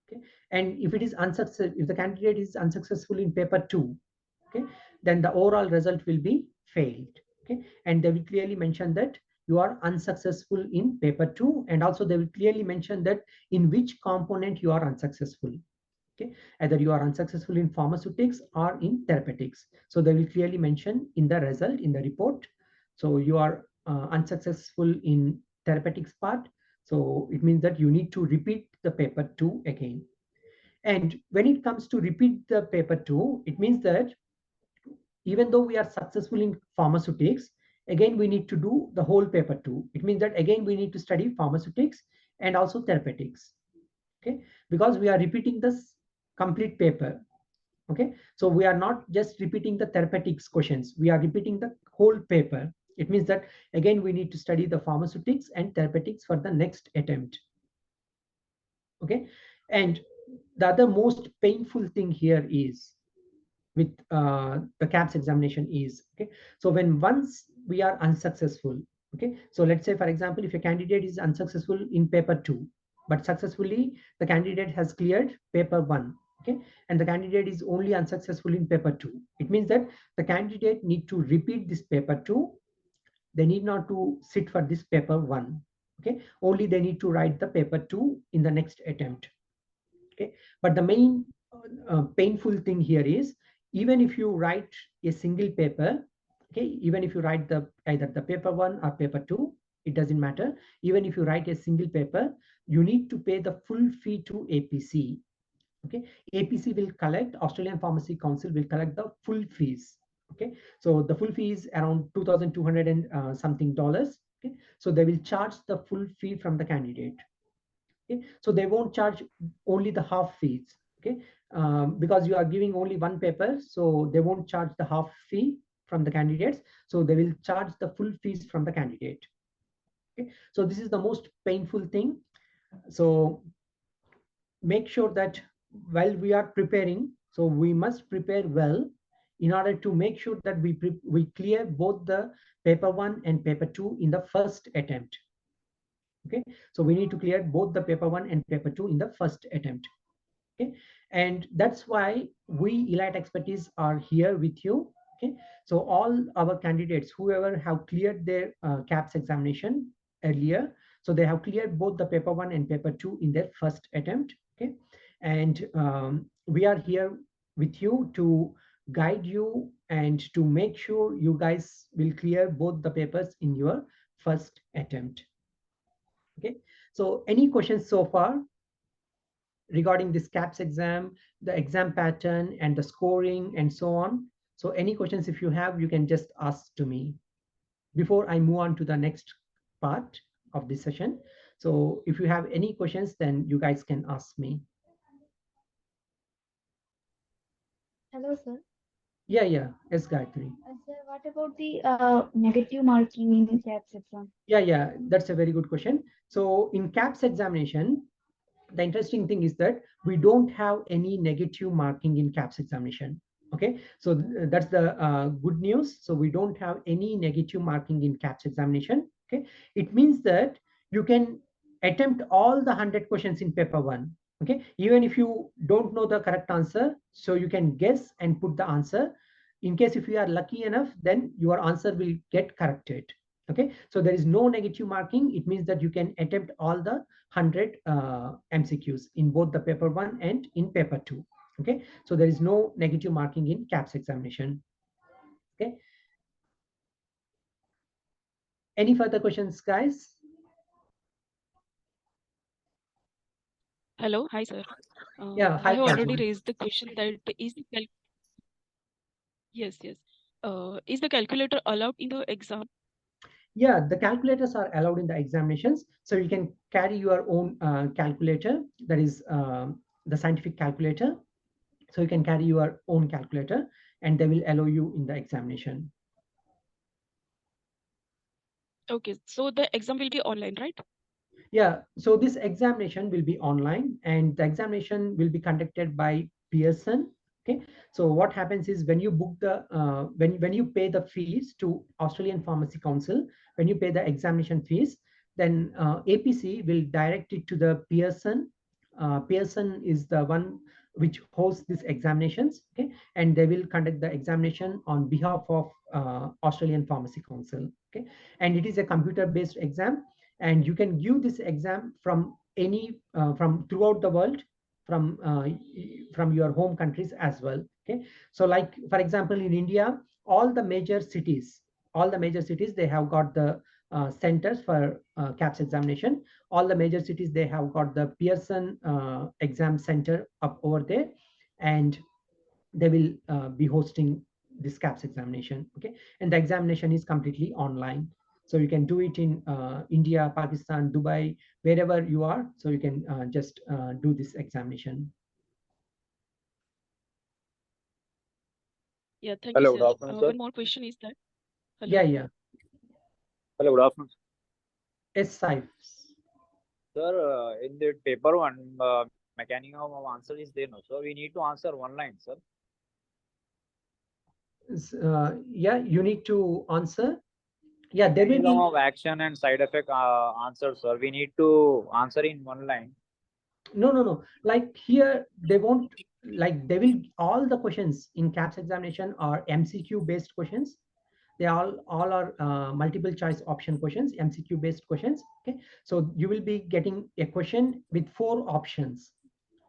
okay, and if it is unsuccessful, if the candidate is unsuccessful in paper 2, okay, then the overall result will be failed. Okay, and they will clearly mention that you are unsuccessful in paper 2, and also they will clearly mention that in which component you are unsuccessful. Okay, either you are unsuccessful in pharmaceutics or in therapeutics. So they will clearly mention in the result, in the report. So you are unsuccessful in therapeutics part. So it means that you need to repeat the paper 2 again. And when it comes to repeat the paper 2, it means that even though we are successful in pharmaceutics, again we need to do the whole paper 2. It means that again we need to study pharmaceutics and also therapeutics. Okay, because we are repeating this complete paper. Okay, so we are not just repeating the therapeutics questions, we are repeating the whole paper. It means that again we need to study the pharmaceutics and therapeutics for the next attempt. Okay, and the other most painful thing here is with the KAPS examination is, okay, so when once we are unsuccessful, okay, so let's say for example, if a candidate is unsuccessful in paper 2, but successfully the candidate has cleared paper 1, okay, and the candidate is only unsuccessful in paper 2, it means that the candidate need to repeat this paper 2. They need not to sit for this paper 1. Okay, only they need to write the paper 2 in the next attempt. Okay, but the main painful thing here is, even if you write a single paper, okay, even if you write the either the paper 1 or paper 2, it doesn't matter. Even if you write a single paper, you need to pay the full fee to APC. Okay, APC will collect, Australian Pharmacy Council will collect the full fees. Okay, so the full fee is around 2,200 and something dollars. Okay, so they will charge the full fee from the candidate. Okay, so they won't charge only the half fees. Okay, because you are giving only one paper, so they won't charge the half fee from the candidates, so they will charge the full fees from the candidate. Okay, so this is the most painful thing. So make sure that while we are preparing, so we must prepare well in order to make sure that we clear both the paper 1 and paper 2 in the first attempt. Okay, so we need to clear both the paper 1 and paper 2 in the first attempt. Okay, and that's why we Elite Expertise are here with you. Okay, so all our candidates, whoever have cleared their KAPS examination earlier, so they have cleared both the paper 1 and paper 2 in their first attempt. Okay, and we are here with you to guide you and to make sure you guys will clear both the papers in your first attempt. Okay, so any questions so far regarding this KAPS exam, the exam pattern and the scoring and so on? So any questions if you have, you can just ask to me before I move on to the next part of this session. So if you have any questions, then you guys can ask me. Hello, sir. Yeah, yes, Gayatri. Sir, what about the negative marking in KAPS exam? Yeah, that's a very good question. So in KAPS examination, the interesting thing is that we don't have any negative marking in KAPS examination. Okay, so that's the good news. So we don't have any negative marking in KAPS examination. Okay, it means that you can attempt all the 100 questions in paper 1. Okay, even if you don't know the correct answer, so you can guess and put the answer. In case if you are lucky enough, then your answer will get corrected. Okay, so there is no negative marking. It means that you can attempt all the 100 MCQs in both the paper 1 and in paper 2. Okay, so there is no negative marking in KAPS examination. Okay, any further questions, guys? Hello, hi sir. Yeah, I hi, have already Kajal. raised the question that yes, yes. Is the calculator allowed in the exam? Yeah, the calculators are allowed in the examinations. So you can carry your own calculator, that is the scientific calculator. So you can carry your own calculator and they will allow you in the examination. Okay, so the exam will be online, right? Yeah, so this examination will be online and the examination will be conducted by Pearson. Okay, so what happens is when you book the when you pay the fees to Australian Pharmacy Council, when you pay the examination fees, then APC will direct it to the Pearson. Pearson is the one which hosts these examinations. Okay, and they will conduct the examination on behalf of Australian Pharmacy Council. Okay, and it is a computer-based exam, and you can give this exam from any from throughout the world, from your home countries as well. Okay, so like for example in India, all the major cities they have got the centers for KAPS examination. All the major cities they have got the Pearson exam center up over there, and they will be hosting this KAPS examination. Okay, and the examination is completely online. So you can do it in India, Pakistan, Dubai, wherever you are. So you can just do this examination. Yeah, thank Hello, you, good sir. afternoon, sir. One more question is that, Yeah, hello. yeah. Hello, good afternoon. Yes, Saif. Sir, in the paper 1, mechanism of answer is there, no? So we need to answer one line, sir. Yeah, you need to answer. Yeah, there will Mechanism be of action and side effect answer, sir. We need to answer in one line. no. Like here, they won't, like they will, all the questions in KAPS examination are MCQ based questions. They all are multiple choice option questions, MCQ based questions. Okay, so you will be getting a question with 4 options.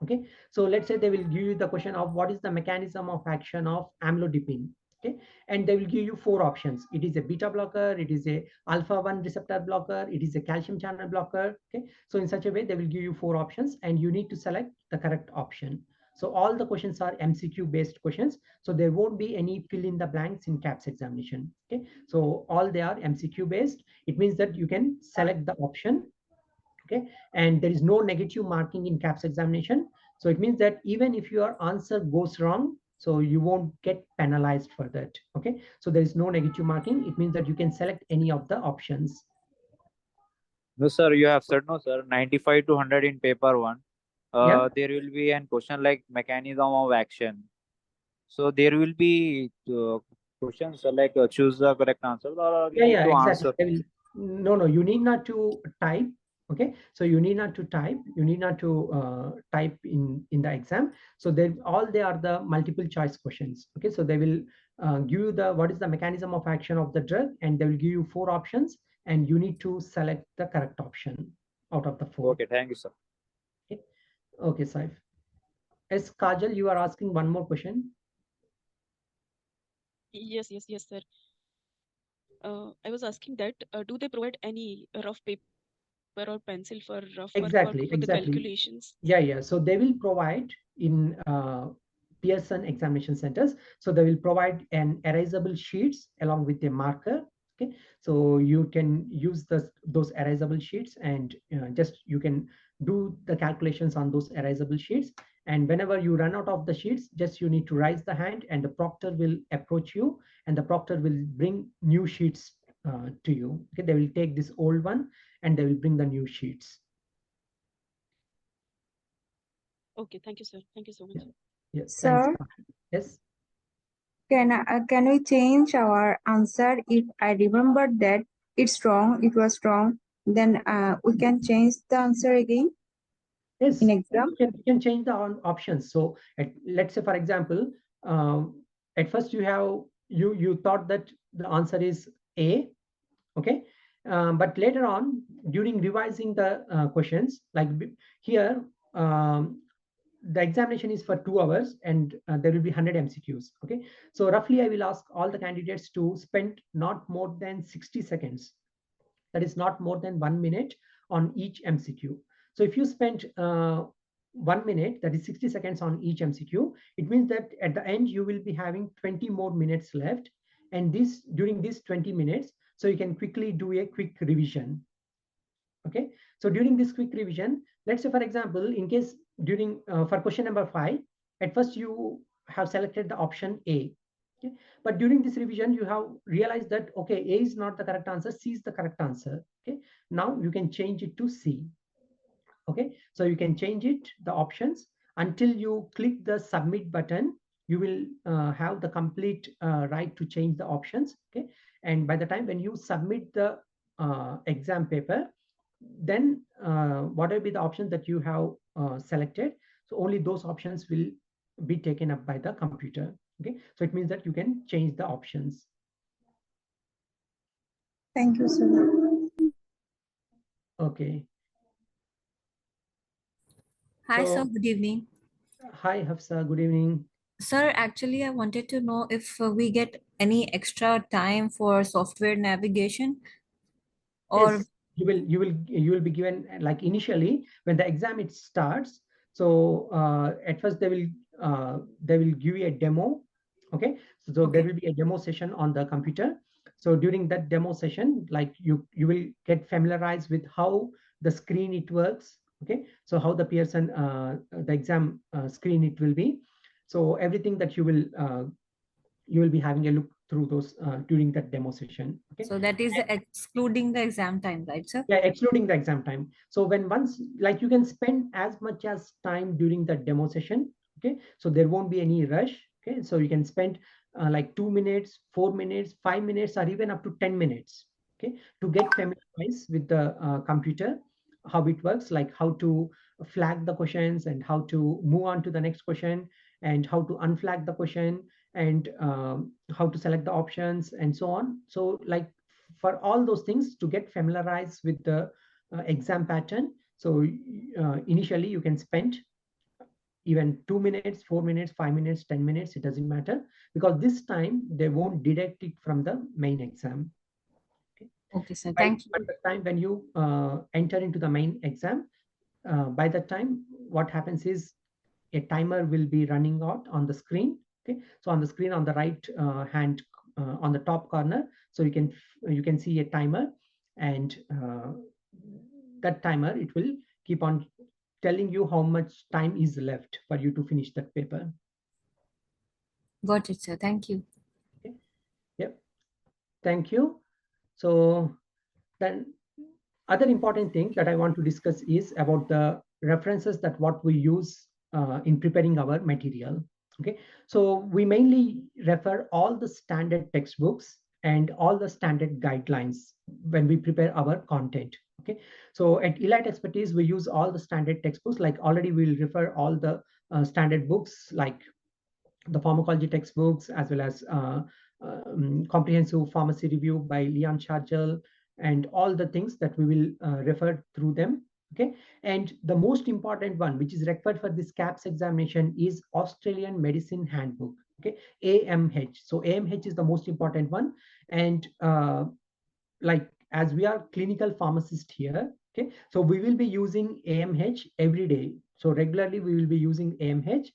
Okay, so let's say they will give you the question of what is the mechanism of action of amlodipine. Okay, and they will give you 4 options. It is a beta blocker, it is a alpha 1 receptor blocker, it is a calcium channel blocker. Okay, so in such a way they will give you 4 options and you need to select the correct option. So all the questions are MCQ based questions, so there won't be any fill in the blanks in KAPS examination. Okay, so all they are MCQ based. It means that you can select the option. Okay, and there is no negative marking in KAPS examination. So it means that even if your answer goes wrong, so you won't get penalized for that. Okay, so there is no negative marking. It means that you can select any of the options. No, sir, you have said no, sir. 95 to 100 in paper 1. Yeah, There will be a question like mechanism of action. So there will be questions like choose the correct answer, or we need yeah, to exactly. answer. No, you need not to type. Okay, so you need not to type. You need not to type in the exam. So they are the multiple choice questions. Okay, so they will give you the what is the mechanism of action of the drug, and they will give you 4 options, and you need to select the correct option out of the 4. Okay, thank you, sir. Okay, okay, Saif. Yes, Kajal, you are asking one more question. Yes, sir. I was asking that, do they provide any rough paper or pencil for rough work for the Exactly. calculations? Yeah. So they will provide in Pearson examination centers. So they will provide an erasable sheets along with a marker. Okay, so you can use those erasable sheets and just you can do the calculations on those erasable sheets. And whenever you run out of the sheets, just you need to raise the hand, and the proctor will approach you, and the proctor will bring new sheets to you. Okay, they will take this old one and they will bring the new sheets. Okay, thank you, sir. Thank you so much. Yeah, thanks. Sir, Yes. can we change our answer if I remember that it was wrong? then we can change the answer again Yes, in exam. you can change the options. So let's say, for example, at first you thought that the answer is A, okay, but later on during revising the questions, like here, the examination is for 2 hours and there will be 100 MCQs. Okay, so roughly I will ask all the candidates to spend not more than 60 seconds, that is not more than 1 minute on each MCQ. So if you spend 1 minute, that is 60 seconds on each MCQ, it means that at the end you will be having 20 more minutes left, and this during these 20 minutes, so you can quickly do a quick revision. Okay, so during this quick revision, let's say for example, in case during for question number 5, at first you have selected the option A, okay, but during this revision you have realized that okay, A is not the correct answer, C is the correct answer. Okay, now you can change it to C. Okay, so you can change it, the options, until you click the submit button. You will have the complete right to change the options. Okay, and by the time when you submit the exam paper, then what will be the options that you have selected, so only those options will be taken up by the computer. Okay, so it means that you can change the options. Thank you, sir. Okay. Hi, So, sir. Good evening. Hi, Hafsa. Good evening. Sir, actually, I wanted to know if we get any extra time for software navigation, or Yes, you will be given, like initially when the exam it starts. So at first they will give you a demo. Okay, so Okay. there will be a demo session on the computer. So during that demo session, like you will get familiarized with how the screen it works. Okay, so how the Pearson the exam screen it will be. So everything that you will be having a look through those during that demo session. Okay, so that is excluding the exam time, right, sir? yeah, excluding the exam time. So when once, like, you can spend as much as time during the demo session. Okay, so there won't be any rush. Okay, so you can spend like 2 minutes, 4 minutes, 5 minutes, or even up to 10 minutes. Okay, to get familiarized with the computer, how it works, like how to flag the questions and how to move on to the next question, and how to unflag the question, and how to select the options and so on. So like for all those things, to get familiarized with the exam pattern, so initially you can spend even 2 minutes, 4 minutes, 5 minutes, 10 minutes, it doesn't matter, because this time they won't deduct it from the main exam. Okay, sir. Thank you. By the time when you enter into the main exam, by the time what happens is a timer will be running out on the screen. Okay, so on the screen on the right hand on the top corner, so you can see a timer, and that timer, it will keep on telling you how much time is left for you to finish that paper. Got it, sir. Thank you. Okay. Yep, thank you. So then other important thing that I want to discuss is about the references that what we use in preparing our material. Okay, so we mainly refer all the standard textbooks and all the standard guidelines when we prepare our content. Okay, so at Elite Expertise, we use all the standard textbooks. Like already we'll refer all the standard books, like the pharmacology textbooks, as well as comprehensive pharmacy review by Leon Chargel, and all the things that we will refer through them. Okay, and the most important one, which is required for this KAPS examination, is Australian Medicine Handbook. Okay, AMH. So AMH is the most important one, and like as we are clinical pharmacist here, okay, so we will be using AMH every day. So regularly we will be using AMH,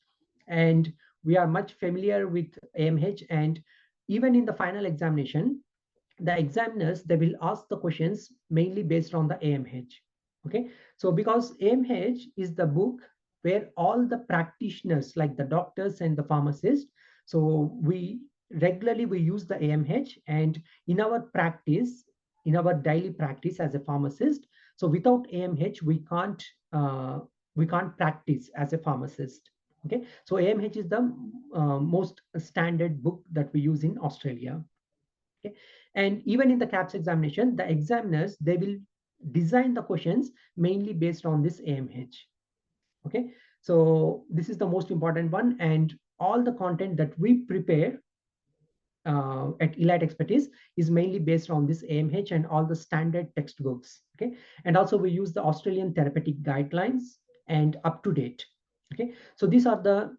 and we are much familiar with AMH. And even in the final examination, the examiners, they will ask the questions mainly based on the AMH. Okay, so because AMH is the book where all the practitioners, like the doctors and the pharmacists, so we regularly we use the AMH, and in our practice, in our daily practice as a pharmacist, so without AMH we can't practice as a pharmacist. Okay, so AMH is the most standard book that we use in Australia. Okay, and even in the KAPS examination, the examiners, they will design the questions mainly based on this AMH. Okay, so this is the most important one, and all the content that we prepare at Elite Expertise is mainly based on this AMH and all the standard textbooks. Okay, and also we use the Australian therapeutic guidelines and up to date. Okay, so these are the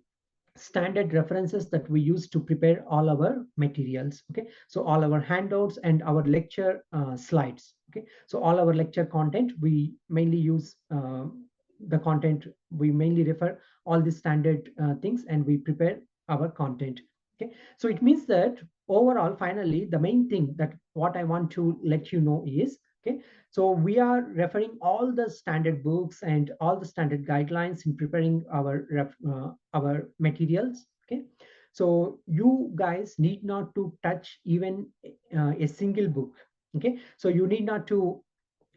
standard references that we use to prepare all our materials. Okay, so all our handouts and our lecture slides. Okay, so all our lecture content, we mainly use the content, we mainly refer all the standard things, and we prepare our content. Okay, so it means that overall, finally, the main thing that what I want to let you know is, okay, so we are referring all the standard books and all the standard guidelines in preparing our materials. Okay, so you guys need not to touch even a single book. Okay, so you need not to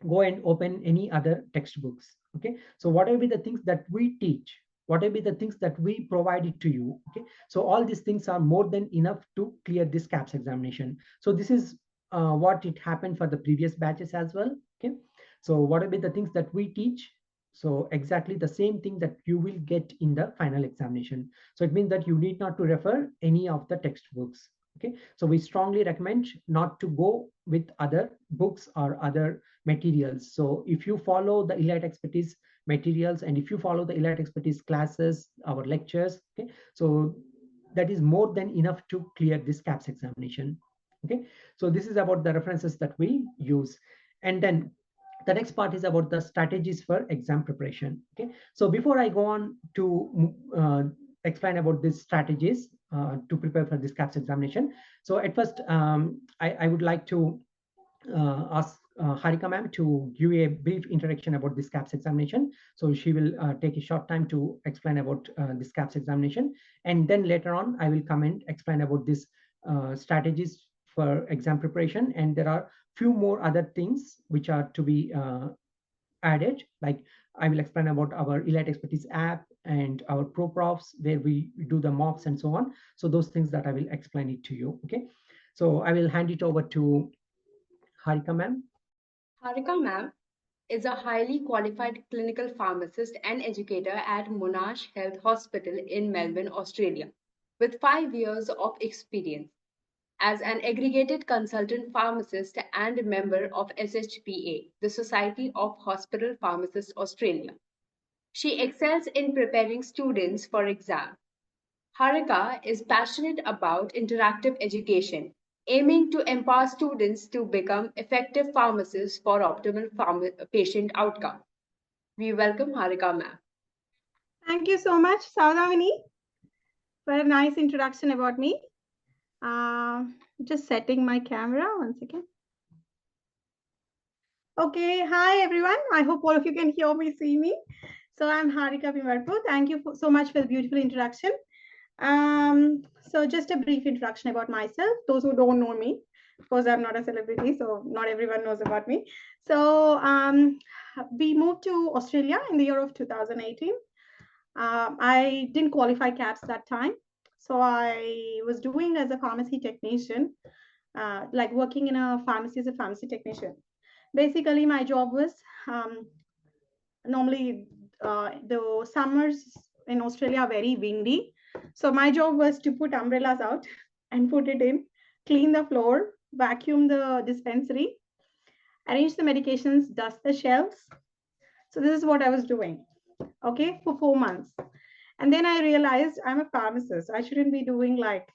go and open any other textbooks. Okay, so whatever be the things that we teach, whatever be the things that we provided to you. Okay, so all these things are more than enough to clear this KAPS examination. So this is what it happened for the previous batches as well. Okay, so whatever be the things that we teach, so exactly the same thing that you will get in the final examination. So it means that you need not to refer any of the textbooks. Okay, so we strongly recommend not to go with other books or other materials. So if you follow the Elite Expertise materials, and if you follow the Elite Expertise classes, our lectures, okay, so that is more than enough to clear this KAPS examination. Okay, so this is about the references that we use. And then the next part is about the strategies for exam preparation. Okay, so before I go on to explain about these strategies to prepare for this KAPS examination, so at first I would like to ask Harika ma'am to give a brief introduction about this KAPS examination. So she will take a short time to explain about this KAPS examination, and then later on I will come and explain about this strategies for exam preparation. And there are few more other things which are to be added, like I will explain about our Elite Expertise app and our pro profs where we do the mocks and so on. So those things that I will explain it to you. Okay, so I will hand it over to Harika ma'am. Harika ma'am is a highly qualified clinical pharmacist and educator at Monash Health Hospital in Melbourne, Australia, with 5 years of experience as an aggregated consultant pharmacist and member of SHPA, the Society of Hospital Pharmacists Australia. She excels in preparing students for exam. Harika is passionate about interactive education, aiming to empower students to become effective pharmacists for optimal patient outcome. We welcome Harika ma'am. Thank you so much, Saudamini, for a nice introduction about me. Just setting my camera, one second. Okay, hi everyone. I hope all of you can hear me, see me. So I'm Harika Pimarpu. Thank you so much for the beautiful introduction. So just a brief introduction about myself. Those who don't know me, of course, I'm not a celebrity, so not everyone knows about me. So we moved to Australia in the year of 2018. I didn't qualify KAPS that time. So I was doing as a pharmacy technician, like working in a pharmacy as a pharmacy technician. Basically, my job was normally the summers in Australia are very windy. So my job was to put umbrellas out and put it in, clean the floor, vacuum the dispensary, arrange the medications, dust the shelves. So this is what I was doing, okay, for 4 months. And then I realized I'm a pharmacist. I shouldn't be doing like,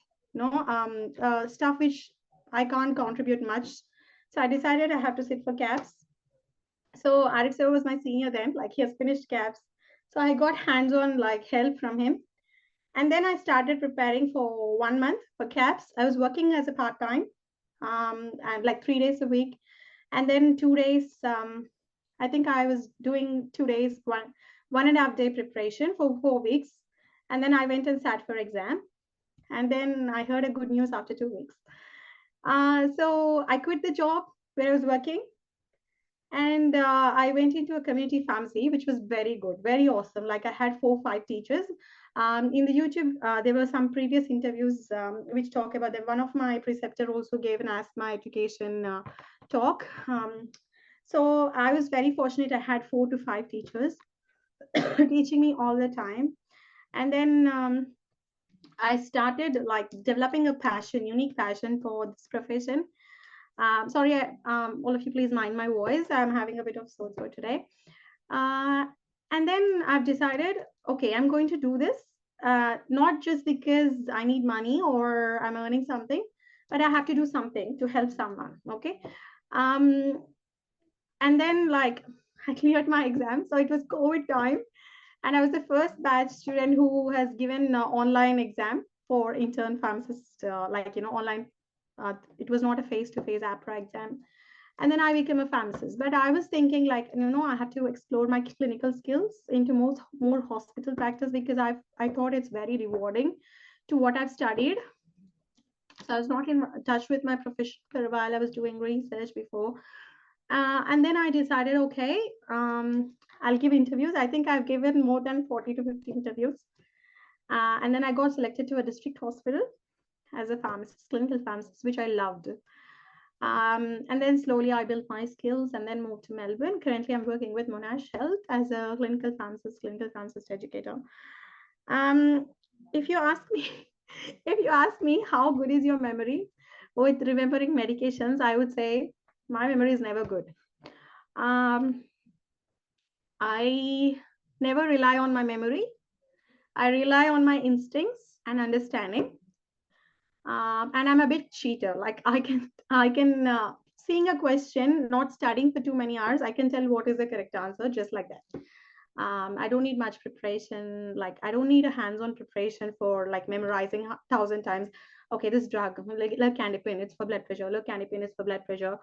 stuff which I can't contribute much. So I decided I have to sit for KAPS. So Arik sir was my senior then, like he has finished KAPS. So I got hands-on like help from him. And then I started preparing for 1 month for KAPS. I was working as a part-time, and like 3 days a week. And then 2 days, I think I was doing 2 days, 1.5 day preparation for 4 weeks. And then I went and sat for exam. And then I heard a good news after 2 weeks. So I quit the job where I was working. And I went into a community pharmacy, which was very good, very awesome. Like I had 4 or 5 teachers. In the YouTube, there were some previous interviews which talk about that. One of my preceptor also gave an asthma education talk. So I was very fortunate. I had 4 to 5 teachers teaching me all the time. And then I started like developing a passion, unique passion for this profession. Sorry, all of you, please mind my voice. I'm having a bit of sore throat today. And then I've decided, okay, I'm going to do this, not just because I need money or I'm earning something, but I have to do something to help someone. Okay. And then like I cleared my exam. So it was COVID time. And I was the first batch student who has given online exam for intern pharmacist, online. It was not a face-to-face OPRA exam. And then I became a pharmacist. But I was thinking like, I have to explore my clinical skills into more hospital practice, because I thought it's very rewarding to what I've studied. So I was not in touch with my profession for a while. I was doing research before. And then I decided, okay, I'll give interviews. I think I've given more than 40 to 50 interviews. And then I got selected to a district hospital as a pharmacist, clinical pharmacist, which I loved. And then slowly I built my skills and then moved to Melbourne. Currently, I'm working with Monash Health as a clinical pharmacist educator. If you ask me how good is your memory with remembering medications, I would say my memory is never good. I never rely on my memory. I rely on my instincts and understanding. And I'm a bit cheater. Like I can seeing a question, not studying for too many hours, I can tell what is the correct answer just like that. I don't need much preparation. Like I don't need a hands-on preparation for like memorizing 1,000 times. Okay, this drug, like lercanidipine, it's for blood pressure. Lercanidipine is for blood pressure.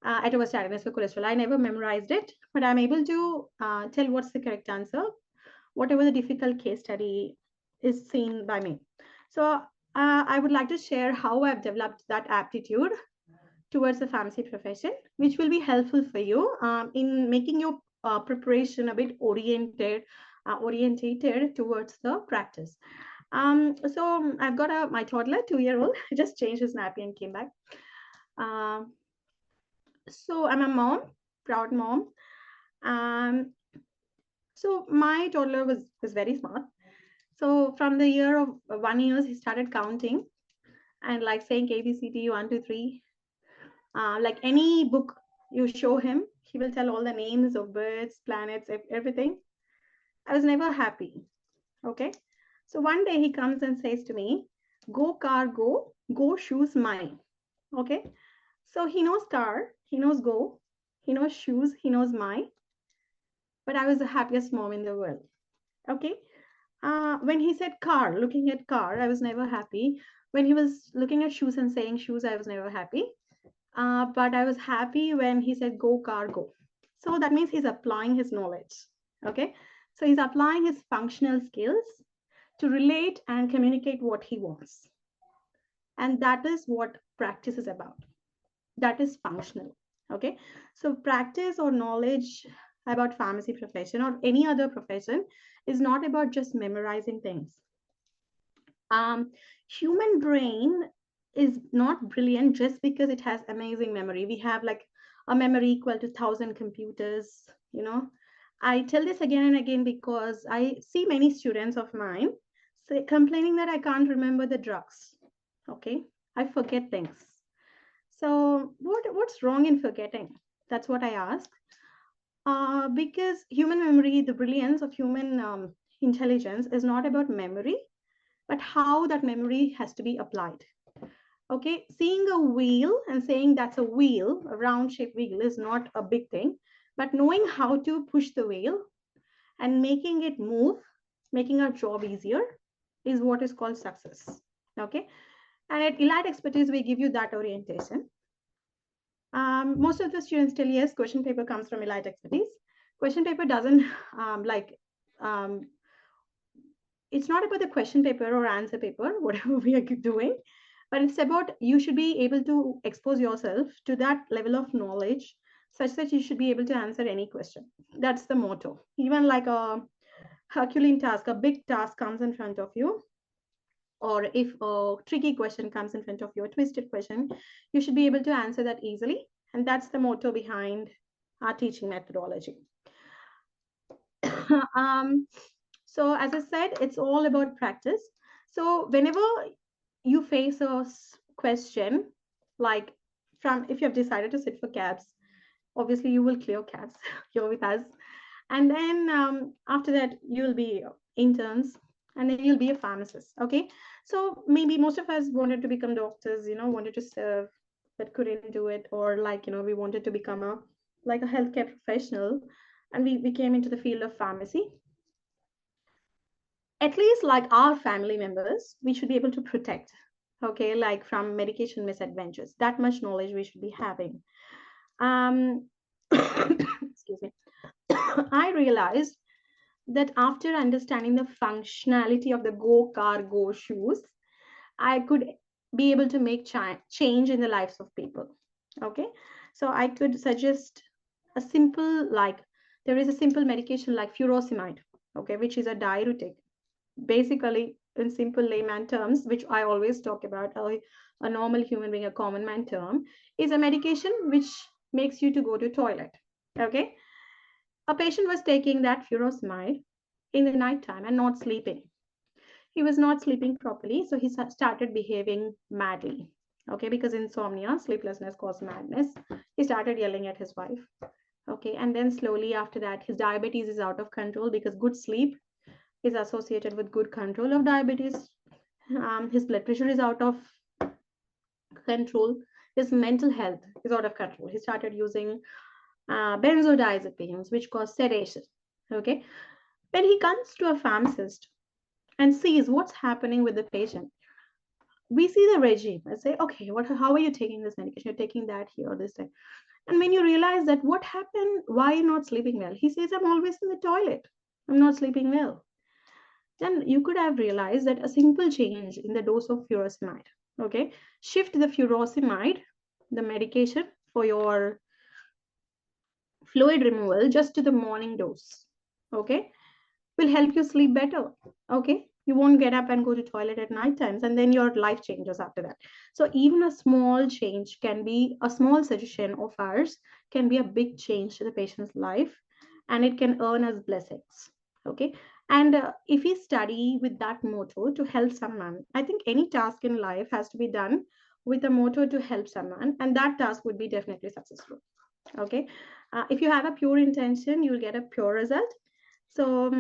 Atorvastatin is for cholesterol. I never memorized it, but I'm able to tell what's the correct answer, whatever the difficult case study is seen by me. So I would like to share how I've developed that aptitude towards the pharmacy profession, which will be helpful for you in making your preparation a bit orientated towards the practice. So I've got my toddler, 2-year-old, just changed his nappy and came back. So I'm a mom, proud mom. So my toddler was very smart. So from the year of 1 year, he started counting and like saying ABCD 1, 2, 3. Like any book you show him, he will tell all the names of birds, planets, everything. I was never happy. Okay. So one day he comes and says to me, "Go car, go shoes mine." Okay. So he knows car, he knows go, he knows shoes, he knows my. But I was the happiest mom in the world. Okay. When he said car, looking at car, I was never happy. When he was looking at shoes and saying shoes, I was never happy. But I was happy when he said go car go. So that means he's applying his knowledge. Okay. So he's applying his functional skills to relate and communicate what he wants. And that is what practice is about. That is functional. Okay. So practice or knowledge about pharmacy profession or any other profession is not about just memorizing things. Human brain is not brilliant just because it has amazing memory. We have like a memory equal to 1,000 computers. I tell this again and again because I see many students of mine complaining that I can't remember the drugs. Okay, I forget things. So what's wrong in forgetting? That's what I ask. Because human memory, the brilliance of human intelligence is not about memory, but how that memory has to be applied. Okay, seeing a wheel and saying that's a wheel, a round shaped wheel, is not a big thing, but knowing how to push the wheel and making it move, making our job easier, is what is called success. Okay, and at Elite Expertise, we give you that orientation. Most of the students tell yes, question paper comes from Elite Expertise. Question paper doesn't it's not about the question paper or answer paper, whatever we are doing, but it's about you should be able to expose yourself to that level of knowledge such that you should be able to answer any question. That's the motto. Even like a Herculean task, a big task comes in front of you, or if a tricky question comes in front of you, a twisted question, you should be able to answer that easily. And that's the motto behind our teaching methodology. So as I said, it's all about practice. So whenever you face a question, like if you have decided to sit for KAPS, obviously you will clear KAPS here with us. And then after that, you'll be interns, and then you'll be a pharmacist. Okay. So maybe most of us wanted to become doctors, wanted to serve, but couldn't do it. Or we wanted to become a healthcare professional, and we came into the field of pharmacy. At least like our family members, we should be able to protect, okay, like from medication misadventures. That much knowledge we should be having. Excuse me. I realized that after understanding the functionality of the go car go shoes, I could be able to make change in the lives of people. Okay, so I could suggest a simple, there is a simple medication like furosemide, okay, which is a diuretic. Basically, in simple layman terms, which I always talk about, a normal human being, a common man term, is a medication which makes you to go to toilet. Okay, a patient was taking that furosemide in the night time and not sleeping. He was not sleeping properly, so he started behaving madly. Okay, because insomnia, sleeplessness causes madness. He started yelling at his wife. Okay, and then slowly after that, his diabetes is out of control because good sleep is associated with good control of diabetes. His blood pressure is out of control. His mental health is out of control. He started using benzodiazepines, which cause sedation. Okay, when he comes to a pharmacist and sees what's happening with the patient, we see the regime and say, okay, how are you taking this medication? You're taking that here, this thing. And when you realize that what happened, why you're not sleeping well? He says, I'm always in the toilet. I'm not sleeping well. Then you could have realized that a simple change in the dose of furosemide, okay, shift the furosemide, the medication for your fluid removal, just to the morning dose, okay, will help you sleep better. Okay, you won't get up and go to toilet at night times, and then your life changes after that. So even a small change can be a small suggestion of ours, can be a big change to the patient's life, and it can earn us blessings. Okay, and if we study with that motto to help someone, I think any task in life has to be done with a motto to help someone, and that task would be definitely successful. Okay, if you have a pure intention, you'll get a pure result. So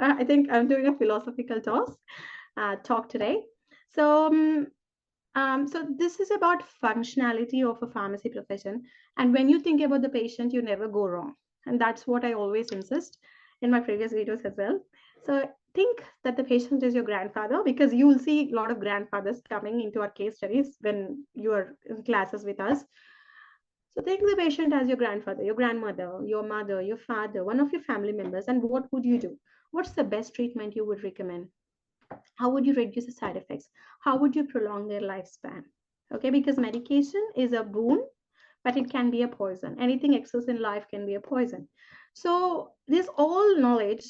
I think I'm doing a philosophical talk today. So this is about functionality of a pharmacy profession. And when you think about the patient, you never go wrong. And that's what I always insist in my previous videos as well. So think that the patient is your grandfather, because you will see a lot of grandfathers coming into our case studies when you are in classes with us. So think the patient as your grandfather, your grandmother, your mother, your father, one of your family members, and what would you do? What's the best treatment you would recommend? How would you reduce the side effects? How would you prolong their lifespan? Okay, because medication is a boon, but it can be a poison. Anything excess in life can be a poison. So this all knowledge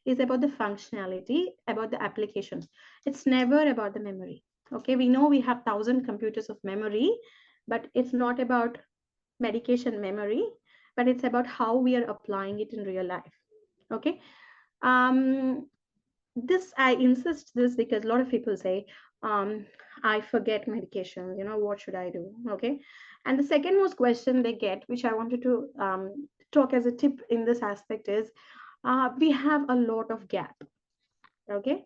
is about the functionality, about the application. It's never about the memory. Okay, we know we have 1,000 computers of memory, but it's not about medication memory, but it's about how we are applying it in real life. Okay, this I insist this because a lot of people say, I forget medication, what should I do? Okay, and the second most question they get, which I wanted to talk as a tip in this aspect, is we have a lot of gap. Okay,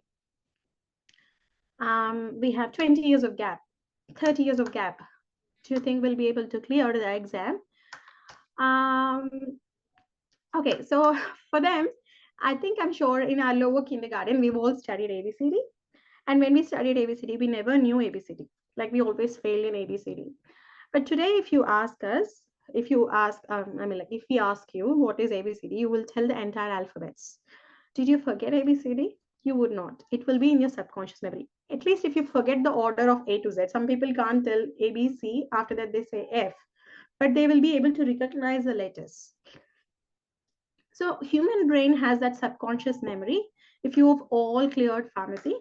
we have 20 years of gap, 30 years of gap. Do you think we'll be able to clear the exam? Okay, so for them, I think I'm sure in our lower kindergarten, we've all studied ABCD. And when we studied ABCD, we never knew ABCD. Like we always failed in ABCD. But today, if you ask us, if we ask you what is ABCD, you will tell the entire alphabets. Did you forget ABCD? You would not. It will be in your subconscious memory. At least if you forget the order of A to Z. Some people can't tell ABC, after that they say F, but they will be able to recognize the letters. So human brain has that subconscious memory. If you have all cleared pharmacy,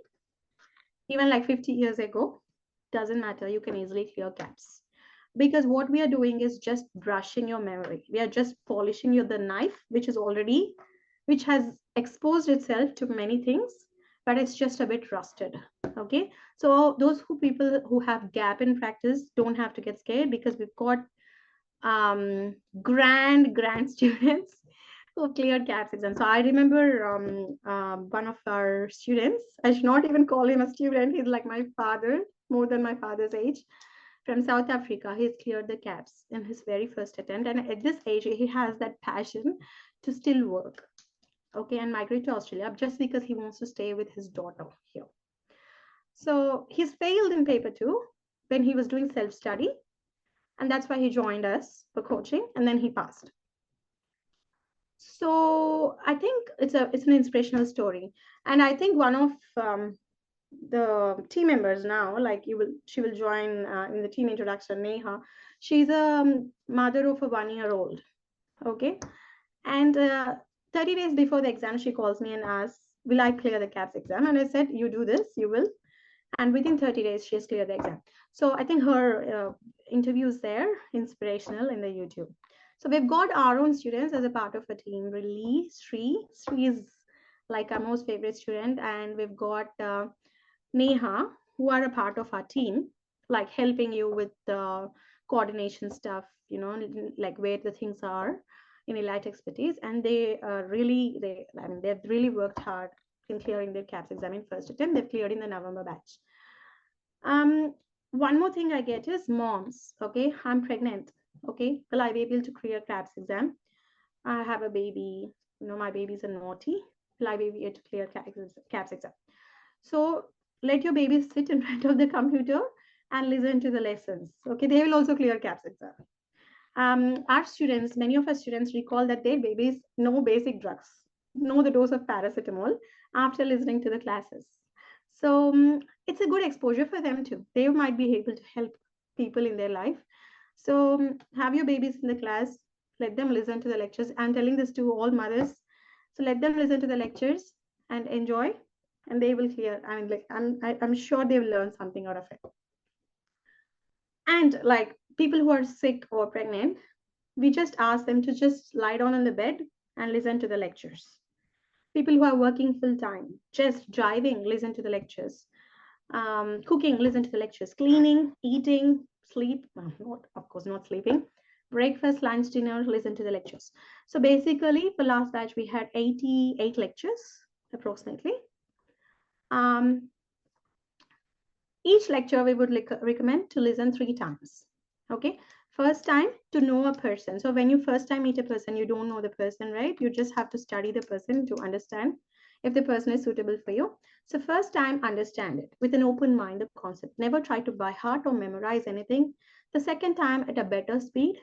even like 50 years ago, doesn't matter, you can easily clear KAPS. because what we are doing is just brushing your memory. We are just polishing the knife, which has exposed itself to many things, but it's just a bit rusted. Okay, so those people who have gap in practice don't have to get scared, because we've got grand students who cleared KAPS exam. So I remember one of our students, I should not even call him a student, he's like my father, more than my father's age, from South Africa. He's cleared the KAPS in his very first attempt. And at this age, he has that passion to still work, okay, and migrate to Australia just because he wants to stay with his daughter here. So he's failed in paper 2 when he was doing self-study. And that's why he joined us for coaching, and then he passed. So I think it's an inspirational story. And I think one of the team members now, like she will join in the team introduction, Neha. She's a mother of a 1-year-old. Okay, and 30 days before the exam, she calls me and asks, will I clear the KAPS exam? And I said, you do this, you will. And within 30 days, she has cleared the exam. So I think her interviews there, inspirational in the YouTube. So we've got our own students as a part of a team. Really, Sri is like our most favorite student. And we've got Neha, who are a part of our team, like helping you with the coordination stuff, like where the things are in Elite Expertise. And they've really worked hard in clearing their KAPS exam in first attempt. They've cleared in the November batch. One more thing I get is moms. Okay, I'm pregnant. Okay, will I be able to clear KAPS exam? I have a baby. My babies are naughty. Will I be able to clear KAPS exam? So let your baby sit in front of the computer and listen to the lessons. Okay, they will also clear KAPS exam. Our students, many of our students recall that their babies know basic drugs, know the dose of paracetamol after listening to the classes. So it's a good exposure for them too. They might be able to help people in their life. So have your babies in the class, let them listen to the lectures. I'm telling this to all mothers. So let them listen to the lectures and enjoy, and they will clear. I mean, like I'm sure they will learn something out of it. And like people who are sick or pregnant, we just ask them to just lie down on the bed and listen to the lectures. People who are working full time, just driving, listen to the lectures. Cooking, listen to the lectures. Cleaning, eating, sleep, of course not sleeping. Breakfast, lunch, dinner, listen to the lectures. So basically, for last batch, we had 88 lectures, approximately. Each lecture we would recommend to listen 3 times. Okay, first time to know a person. So when you first time meet a person, you don't know the person, right? You just have to study the person to understand if the person is suitable for you. So first time, understand it with an open mind, the concept. Never try to by heart or memorize anything. The second time at a better speed.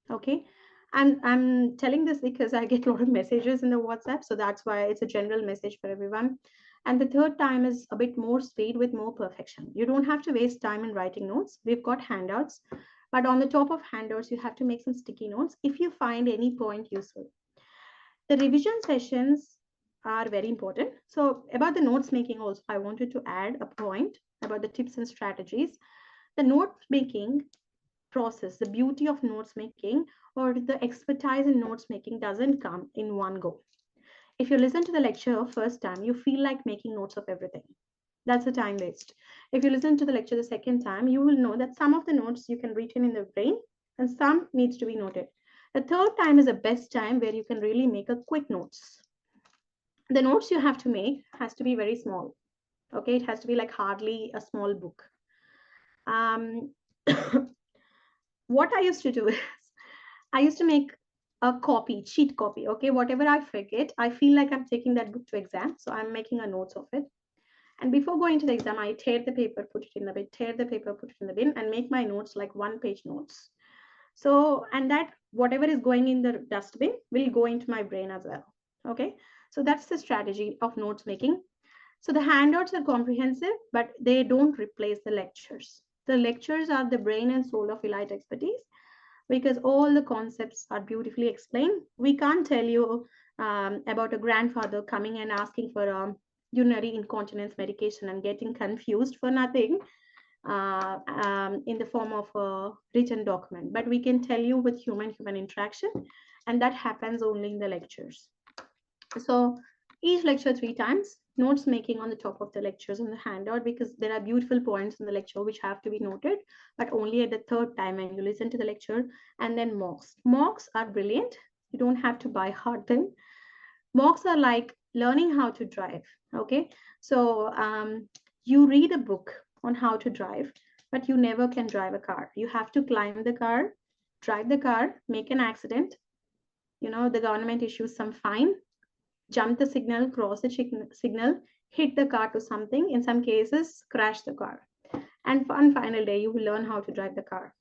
Okay, and I'm telling this because I get a lot of messages in the WhatsApp, so that's why it's a general message for everyone. And the third time is a bit more speed with more perfection. You don't have to waste time in writing notes. We've got handouts, but on the top of handouts, you have to make some sticky notes if you find any point useful. The revision sessions are very important. So about the notes making also, I wanted to add a point about the tips and strategies. The note making process, the beauty of notes making or the expertise in notes making doesn't come in one go. If you listen to the lecture first time, you feel like making notes of everything. That's a time waste. If you listen to the lecture the second time, you will know that some of the notes you can retain in the brain and some needs to be noted. The third time is the best time where you can really make a quick notes. The notes you have to make has to be very small. Okay, it has to be like hardly a small book. What I used to do is I used to make a copy, cheat copy. Okay, whatever I forget, I feel like I'm taking that book to exam, so I'm making a notes of it. And before going to the exam, I tear the paper, put it in the bin, tear the paper, put it in the bin, and make my notes like 1-page notes. So, and that whatever is going in the dustbin will go into my brain as well. Okay, so that's the strategy of notes making. So the handouts are comprehensive, but they don't replace the lectures. The lectures are the brain and soul of Elite Expertise, because all the concepts are beautifully explained. We can't tell you about a grandfather coming and asking for a urinary incontinence medication and getting confused for nothing. in the form of a written document, but we can tell you with human interaction, and that happens only in the lectures. So each lecture 3 times, notes making on the top of the lectures on the handout, because there are beautiful points in the lecture which have to be noted, but only at the 3rd time when you listen to the lecture. And then mocks are brilliant. You don't have to buy hard them. Mocks are like learning how to drive. Okay, so you read a book on how to drive, but you never can drive a car. You have to climb the car, drive the car, make an accident, the government issues some fine, jump the signal, cross the signal, hit the car to something, in some cases crash the car, and on final day you will learn how to drive the car.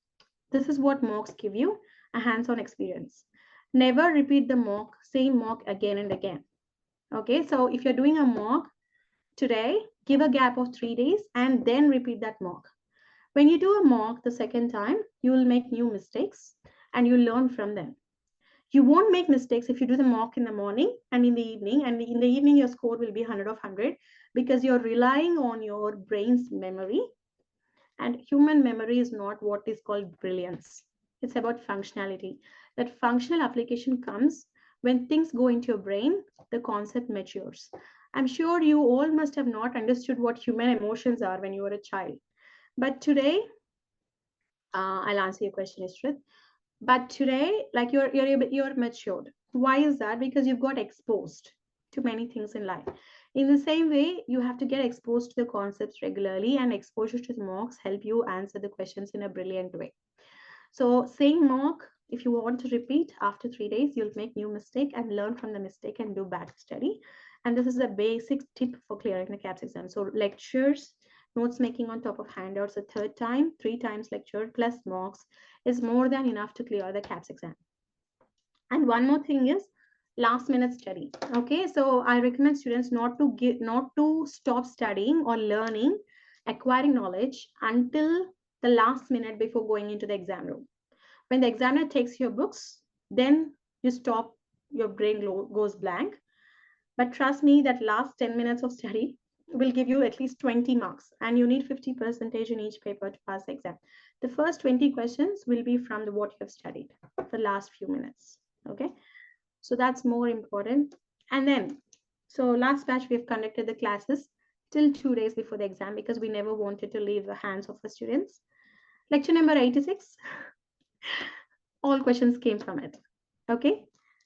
This is what mocks give you, a hands-on experience. Never repeat the same mock again and again. Okay, so if you're doing a mock today, give a gap of 3 days and then repeat that mock. When you do a mock the second time, you will make new mistakes and you learn from them. You won't make mistakes if you do the mock in the morning and in the evening, and in the evening your score will be 100 of 100, because you're relying on your brain's memory, and human memory is not what is called brilliance. It's about functionality. That functional application comes when things go into your brain, the concept matures. I'm sure you all must have not understood what human emotions are when you were a child, but today I'll answer your question, Ishrit. But today, like you're matured. Why is that? Because you've got exposed to many things in life. In the same way, you have to get exposed to the concepts regularly, and exposure to the mocks help you answer the questions in a brilliant way. So saying mock, if you want to repeat after 3 days, you'll make new mistake and learn from the mistake and do back study. And this is a basic tip for clearing the KAPS exam. So lectures, notes making on top of handouts a 3rd time, 3 times lecture plus mocks is more than enough to clear the KAPS exam. And one more thing is last minute study. Okay, so I recommend students not to stop studying or learning, acquiring knowledge until the last minute before going into the exam room. When the examiner takes your books, then you stop, your brain goes blank. But trust me, that last 10 minutes of study will give you at least 20 marks, and you need 50% in each paper to pass the exam. The first 20 questions will be from what you have studied for the last few minutes. Okay, so that's more important. And then, so last batch we've conducted the classes till 2 days before the exam, because we never wanted to leave the hands of the students. Lecture number 86, all questions came from it. Okay,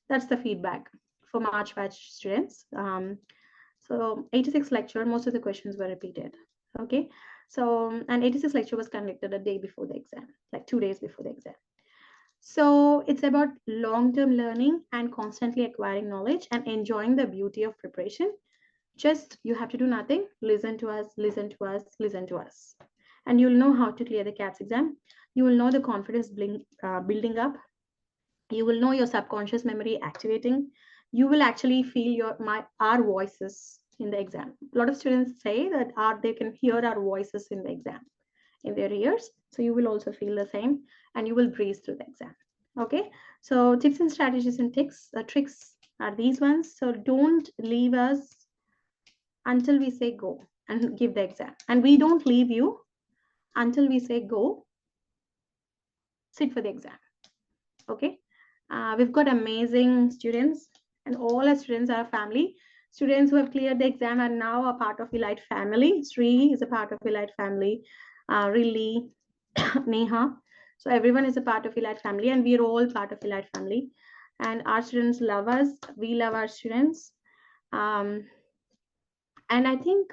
that's the feedback for March batch students. So 86 lecture, most of the questions were repeated. Okay, so and 86 lecture was conducted a day before the exam, like 2 days before the exam. So it's about long-term learning and constantly acquiring knowledge and enjoying the beauty of preparation. Just, you have to do nothing, listen to us, listen to us, listen to us, and you'll know how to clear the KAPS exam. You will know the confidence building up. You will know your subconscious memory activating. You will actually feel our voices in the exam. A lot of students say that they can hear our voices in the exam, in their ears. So you will also feel the same, and you will breeze through the exam. Okay, so tips and strategies and tricks are these ones. So don't leave us until we say go and give the exam, and we don't leave you until we say go, sit for the exam. Okay, we've got amazing students, and all our students are family. Students who have cleared the exam are now a part of Elite family. Sri is a part of Elite family, Rilly, Neha. So everyone is a part of Elite family, and we're all part of Elite family. And our students love us. We love our students. And I think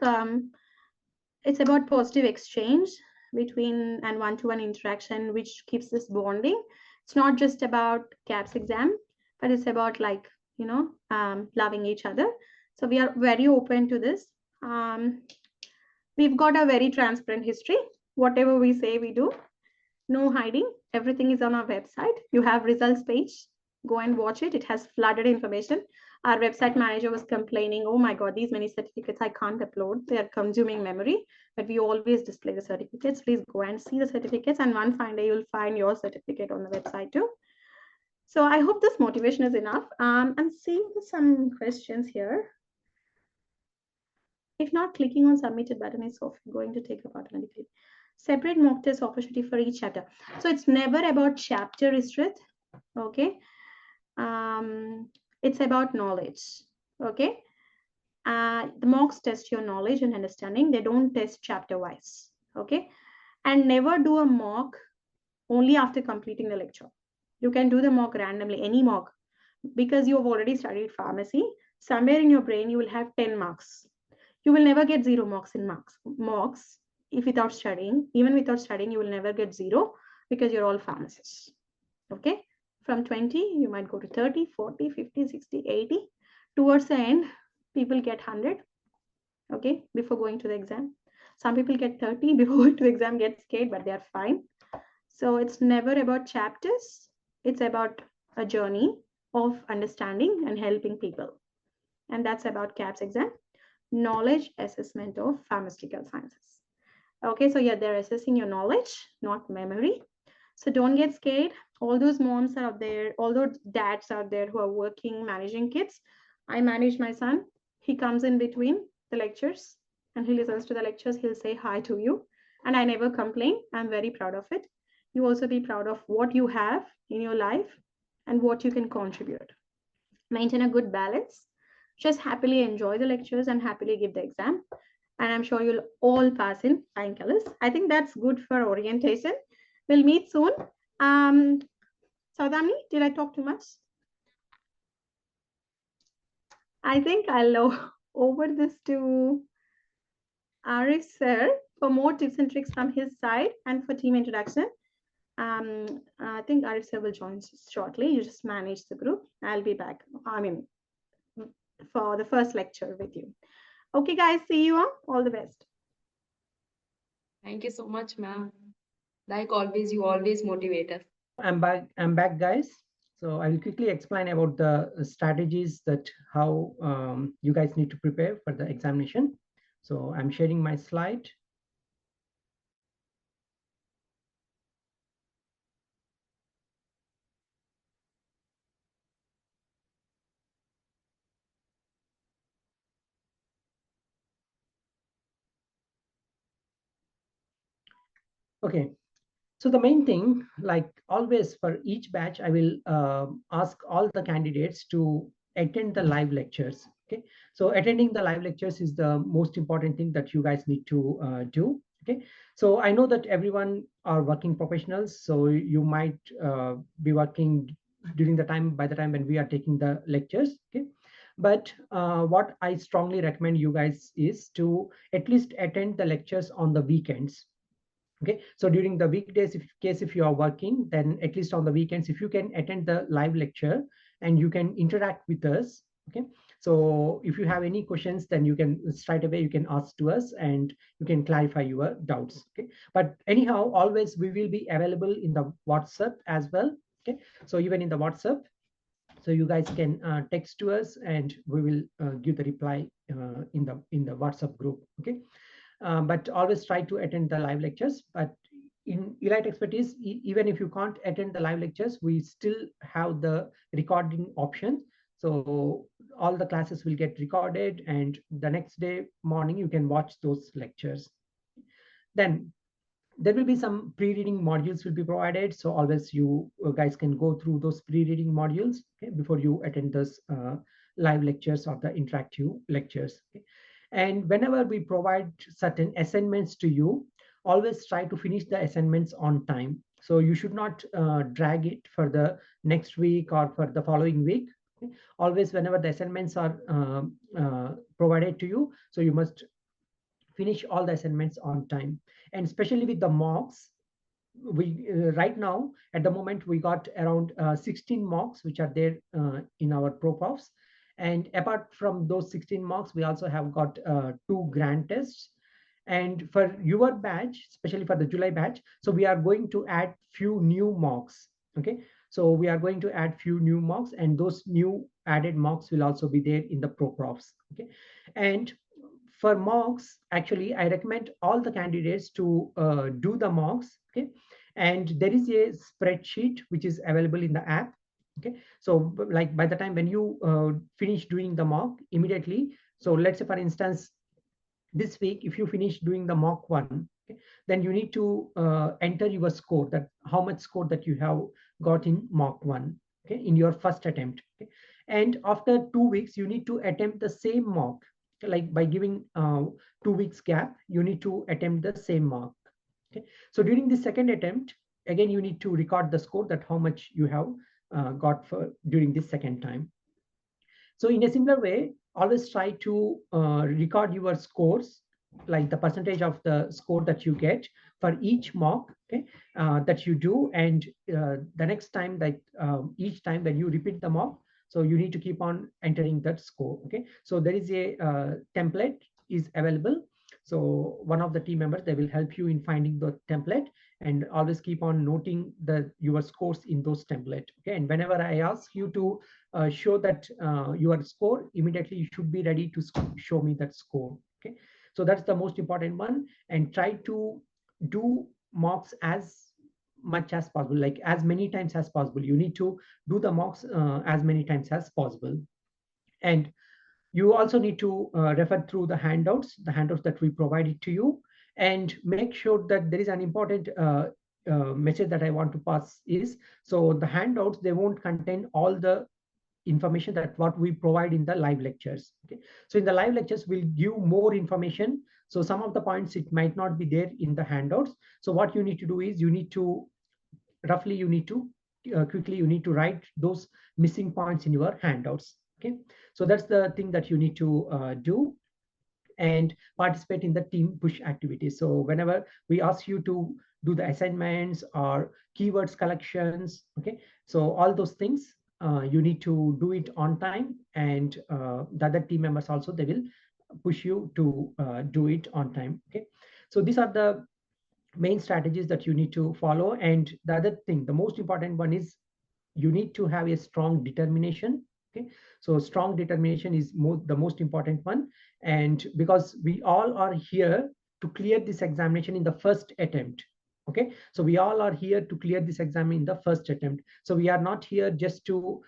it's about positive exchange between and one-to-one interaction, which keeps this bonding. It's not just about KAPS exam, but it's about loving each other. So we are very open to this. We've got a very transparent history. Whatever we say, we do. No hiding. Everything is on our website. You have results page. Go and watch it. It has flooded information. Our website manager was complaining, oh my God, these many certificates I can't upload. They are consuming memory, but we always display the certificates. Please go and see the certificates, and one fine day you'll find your certificate on the website too. So I hope this motivation is enough. I'm seeing some questions here. If not, clicking on submitted button is going to take up automatically. Separate mock test opportunity for each chapter. So it's never about chapter, Istrit. Okay. It's about knowledge. Okay. The mocks test your knowledge and understanding. They don't test chapter wise. Okay. And never do a mock only after completing the lecture. You can do the mock randomly, any mock, because you have already studied pharmacy. Somewhere in your brain, you will have 10 marks. You will never get 0 marks in mocks if without studying. Even without studying, you will never get 0 because you're all pharmacists. Okay. From 20, you might go to 30, 40, 50, 60, 80. Towards the end, people get 100. Okay. Before going to the exam. Some people get 30 before going to the exam, get scared, but they're fine. So it's never about chapters. It's about a journey of understanding and helping people. And that's about KAPS exam, knowledge assessment of pharmaceutical sciences. Okay, so yeah, they're assessing your knowledge, not memory. So don't get scared. All those moms are out there, all those dads out there who are working, managing kids. I manage my son. He comes in between the lectures and he listens to the lectures. He'll say hi to you. And I never complain. I'm very proud of it. You also be proud of what you have in your life and what you can contribute. Maintain a good balance. Just happily enjoy the lectures and happily give the exam. And I'm sure you'll all pass in flying colors. I think that's good for orientation. We'll meet soon. Saudamni, did I talk too much? I think I'll over this to Arif sir for more tips and tricks from his side and for team introduction. I think Arif sir will join shortly. You just manage the group. I'll be back. I mean, for the first lecture with you. Okay, guys, see you all the best. Thank you so much, ma'am. Like always, you always motivate us. I'm back, guys. So I will quickly explain about the strategies that how you guys need to prepare for the examination. So I'm sharing my slide. Okay, so the main thing, like always for each batch, I will ask all the candidates to attend the live lectures. Okay, so attending the live lectures is the most important thing that you guys need to do. Okay, so I know that everyone are working professionals, so you might be working during the time by the time when we are taking the lectures. Okay, but what I strongly recommend you guys is to at least attend the lectures on the weekends. Okay, so during the weekdays, if you are working, then at least on the weekends, if you can attend the live lecture and you can interact with us. Okay, so if you have any questions, then you can straight away you can ask to us and you can clarify your doubts. Okay, but anyhow, always we will be available in the WhatsApp as well. Okay, so even in the WhatsApp, so you guys can text to us and we will give the reply in the WhatsApp group. Okay, but always try to attend the live lectures. But in Elite Expertise, even if you can't attend the live lectures, we still have the recording option. So all the classes will get recorded and the next day morning you can watch those lectures. Then there will be some pre-reading modules will be provided. So always you guys can go through those pre-reading modules, okay, before you attend those live lectures or the interactive lectures. Okay. And whenever we provide certain assignments to you, always try to finish the assignments on time. So you should not drag it for the next week or for the following week. Okay. Always whenever the assignments are provided to you, so you must finish all the assignments on time. And especially with the mocks, we right now at the moment we got around 16 mocks which are there in our ProProfs. And apart from those 16 mocks, we also have got 2 grand tests. And for your batch, especially for the July batch, so we are going to add few new mocks. Okay, so we are going to add few new mocks, and those new added mocks will also be there in the ProProfs. Okay, and for mocks, actually, I recommend all the candidates to do the mocks. Okay, and there is a spreadsheet which is available in the app. Okay, so like by the time when you finish doing the mock immediately, so let's say for instance this week if you finish doing the mock 1, Okay? Then you need to enter your score, that how much score that you have got in mock 1, okay, in your first attempt. Okay? And after 2 weeks, you need to attempt the same mock, like by giving 2 weeks gap, you need to attempt the same mock. Okay? So during the second attempt, again, you need to record the score, that how much you have got for during this second time. So in a similar way, always try to record your scores, like the percentage of the score that you get for each mock, okay, that you do. And the next time that each time that you repeat the mock, so you need to keep on entering that score. Okay, so there is a template is available. So one of the team members, they will help you in finding the template, and always keep on noting your scores in those template. Okay, and whenever I ask you to show that your score, immediately you should be ready to show me that score. Okay, so that's the most important one. And try to do mocks as much as possible, like as many times as possible. You need to do the mocks as many times as possible. And you also need to refer through the handouts that we provided to you, and make sure that there is an important message that I want to pass is, so the handouts, they won't contain all the information that what we provide in the live lectures. Okay, so in the live lectures we'll give more information, so some of the points it might not be there in the handouts. So what you need to do is, you need to roughly, you need to quickly, you need to write those missing points in your handouts. Okay, so that's the thing that you need to do. And participate in the team push activities. So whenever we ask you to do the assignments or keywords collections, okay, so all those things you need to do it on time. And the other team members also, they will push you to do it on time. Okay, so these are the main strategies that you need to follow. And the other thing, the most important one is, you need to have a strong determination. Okay, so strong determination is the most important one. And because we all are here to clear this examination in the first attempt. Okay, so we all are here to clear this exam in the first attempt. So we are not here just to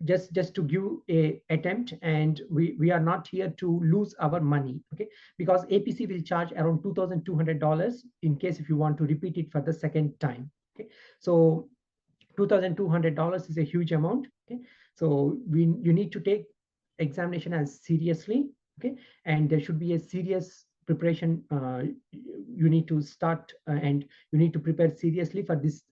just to give a attempt, and we are not here to lose our money. Okay, because APC will charge around $2,200 in case if you want to repeat it for the second time. Okay, so $2,200 is a huge amount. Okay, so you need to take examination as seriously. Okay, and there should be a serious preparation. You need to start and you need to prepare seriously for this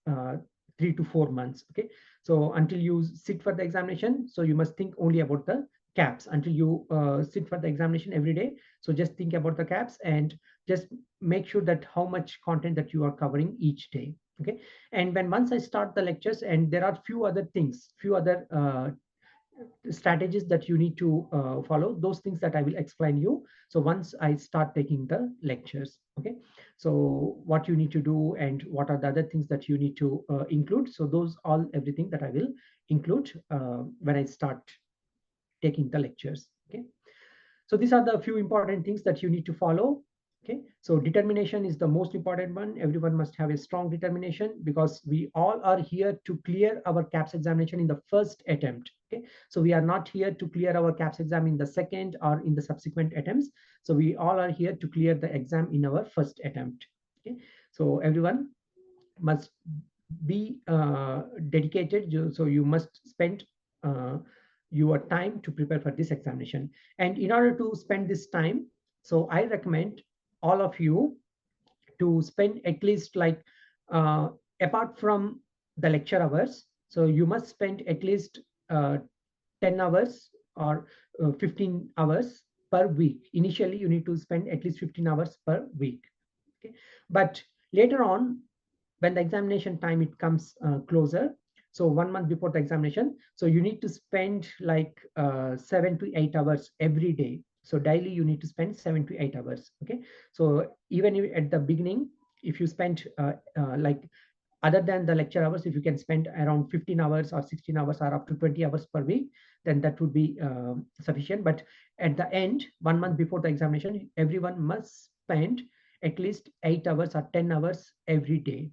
3 to 4 months. Okay, so until you sit for the examination, so you must think only about the KAPS until you sit for the examination every day. So just think about the KAPS and just make sure that how much content that you are covering each day. Okay, and once I start the lectures, and there are few other things, few other strategies that you need to follow, those things that I will explain you. So once I start taking the lectures. Okay, so what you need to do and what are the other things that you need to include. So those all everything that I will include when I start taking the lectures. Okay, so these are the few important things that you need to follow. Okay, so determination is the most important one. Everyone must have a strong determination, because we all are here to clear our KAPS examination in the first attempt. Okay, so we are not here to clear our KAPS exam in the second or in the subsequent attempts. So we all are here to clear the exam in our first attempt. Okay, so everyone must be dedicated. So you must spend your time to prepare for this examination. And in order to spend this time, so I recommend all of you to spend at least like apart from the lecture hours, so you must spend at least 10 hours or 15 hours per week. Initially you need to spend at least 15 hours per week. Okay, but later on, when the examination time it comes closer, so 1 month before the examination, so you need to spend like 7 to 8 hours every day. So daily you need to spend 7 to 8 hours. Okay, so even if at the beginning, if you spend like other than the lecture hours, if you can spend around 15 hours or 16 hours or up to 20 hours per week, then that would be sufficient. But at the end, 1 month before the examination, everyone must spend at least 8 hours or 10 hours every day.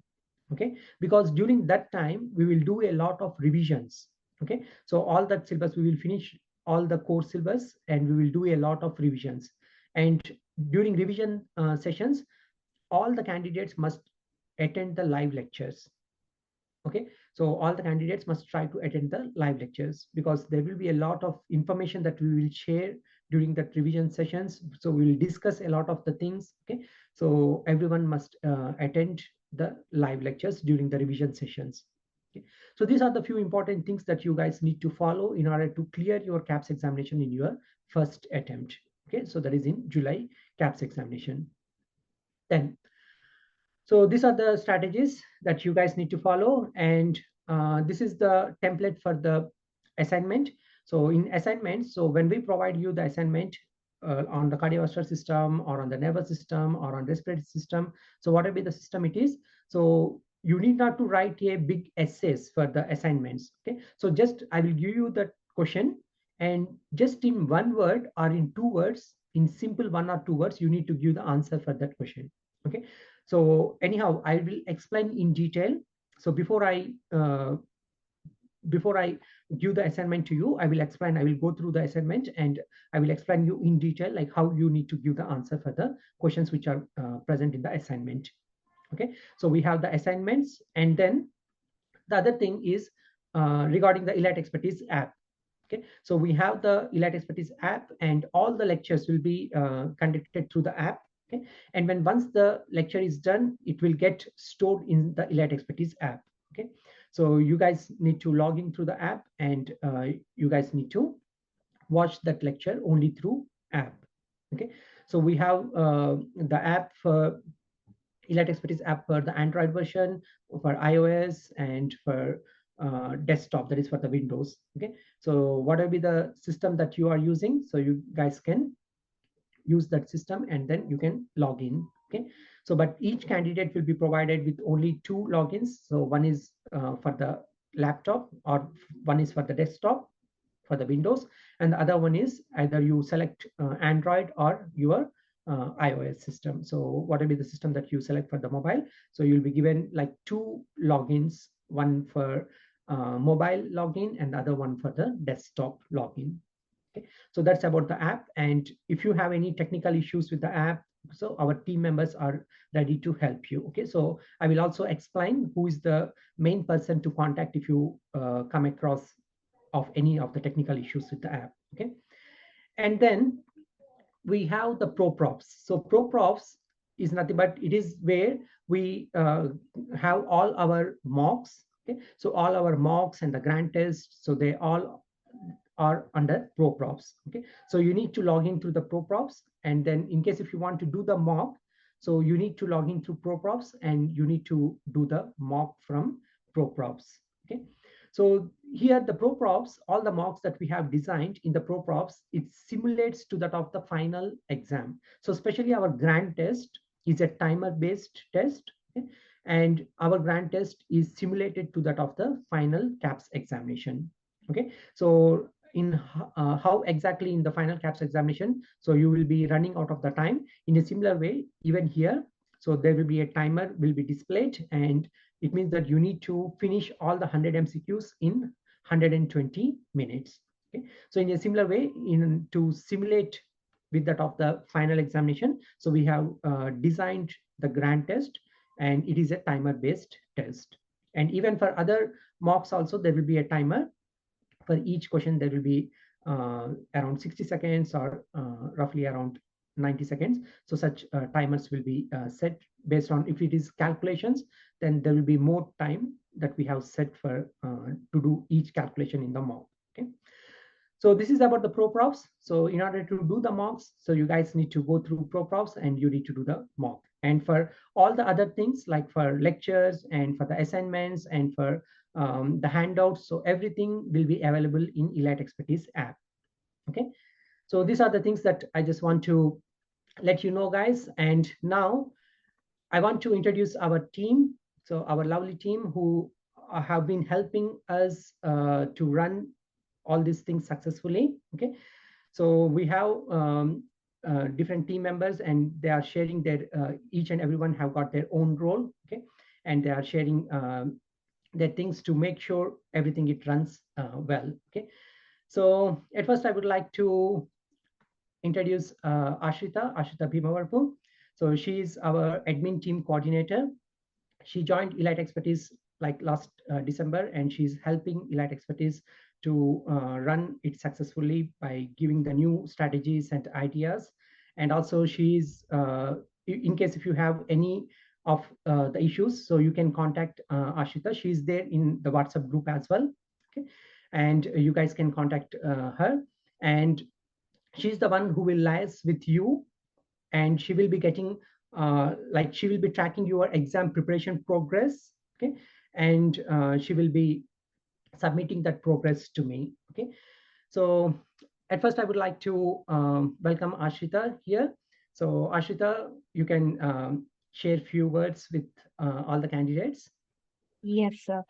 Okay, because during that time we will do a lot of revisions. Okay, so all that syllabus we will finish, all the core syllabus, and we will do a lot of revisions. And during revision sessions, all the candidates must attend the live lectures. Okay, so all the candidates must try to attend the live lectures, because there will be a lot of information that we will share during the revision sessions. So we will discuss a lot of the things. Okay, so everyone must attend the live lectures during the revision sessions. Okay, so these are the few important things that you guys need to follow in order to clear your KAPS examination in your first attempt. Okay, so that is in July KAPS examination. Then, so these are the strategies that you guys need to follow, and this is the template for the assignment. So in assignments, so when we provide you the assignment on the cardiovascular system or on the nervous system or on respiratory system, so whatever the system it is, so you need not to write a big essays for the assignments. Okay, so just I will give you the question, and just in one word or in 2 words, in simple 1 or 2 words, you need to give the answer for that question. Okay, so anyhow, I will explain in detail. So before I give the assignment to you, I will explain. I will go through the assignment and I will explain you in detail, like how you need to give the answer for the questions which are present in the assignment. Okay, so we have the assignments, and then the other thing is regarding the Elite Expertise app. Okay, so we have the Elite Expertise app, and all the lectures will be conducted through the app. Okay, and when once the lecture is done, it will get stored in the Elite Expertise app. Okay, so you guys need to log in through the app, and you guys need to watch that lecture only through app. Okay, so we have the app for Elite Expertise app for the Android version, for iOS, and for desktop, that is for the Windows. Okay, so whatever be the system that you are using, so you guys can use that system and then you can log in. Okay, so but each candidate will be provided with only 2 logins. So one is for the laptop, or one is for the desktop for the Windows, and the other one is either you select Android or your iOS system. So whatever be the system that you select for the mobile, so you'll be given like 2 logins, one for mobile login and the other one for the desktop login. Okay, so that's about the app. And if you have any technical issues with the app, so our team members are ready to help you. Okay, so I will also explain who is the main person to contact if you come across of any of the technical issues with the app. Okay, and then we have the ProProfs. So ProProfs is nothing but it is where we have all our mocks. Okay, so all our mocks and the grant tests, so they all are under ProProfs. Okay, so you need to log in through the ProProfs, and then in case if you want to do the mock, so you need to log in through ProProfs and you need to do the mock from ProProfs. Okay, so here the ProProfs, all the mocks that we have designed in the ProProfs, it simulates to that of the final exam. So especially our grant test is a timer-based test. Okay? And our grant test is simulated to that of the final KAPS examination. Okay, so in how exactly in the final KAPS examination, so you will be running out of the time. In a similar way, even here, so there will be a timer will be displayed, and it means that you need to finish all the 100 MCQs in 120 minutes. Okay, so in a similar way, in to simulate with that of the final examination, so we have designed the grant test, and it is a timer based test. And even for other mocks also, there will be a timer. For each question, there will be around 60 seconds or roughly around 90 seconds. So such timers will be set based on, if it is calculations, then there will be more time that we have set for to do each calculation in the mock. Okay, so this is about the ProProfs. So in order to do the mocks, so you guys need to go through ProProfs and you need to do the mock. And for all the other things, like for lectures and for the assignments and for the handouts, so everything will be available in Elite Expertise app. Okay, so these are the things that I just want to let you know, guys. And now I want to introduce our team. So our lovely team who have been helping us to run all these things successfully. Okay, so we have different team members, and they are sharing their each and everyone have got their own role. Okay, and they are sharing their things to make sure everything it runs well. Okay, so at first I would like to introduce Ashrita Bhimavarpu. So she's our admin team coordinator. She joined Elite Expertise like last December, and she's helping Elite Expertise to run it successfully by giving the new strategies and ideas. And also she's, in case if you have any of the issues, so you can contact Ashita. She's there in the WhatsApp group as well. Okay, and you guys can contact her. And she's the one who will liaise with you, and she will be getting like she will be tracking your exam preparation progress. Okay, and she will be submitting that progress to me. Okay, so at first I would like to welcome Ashrita here. So Ashrita, you can share few words with all the candidates. Yes, sir.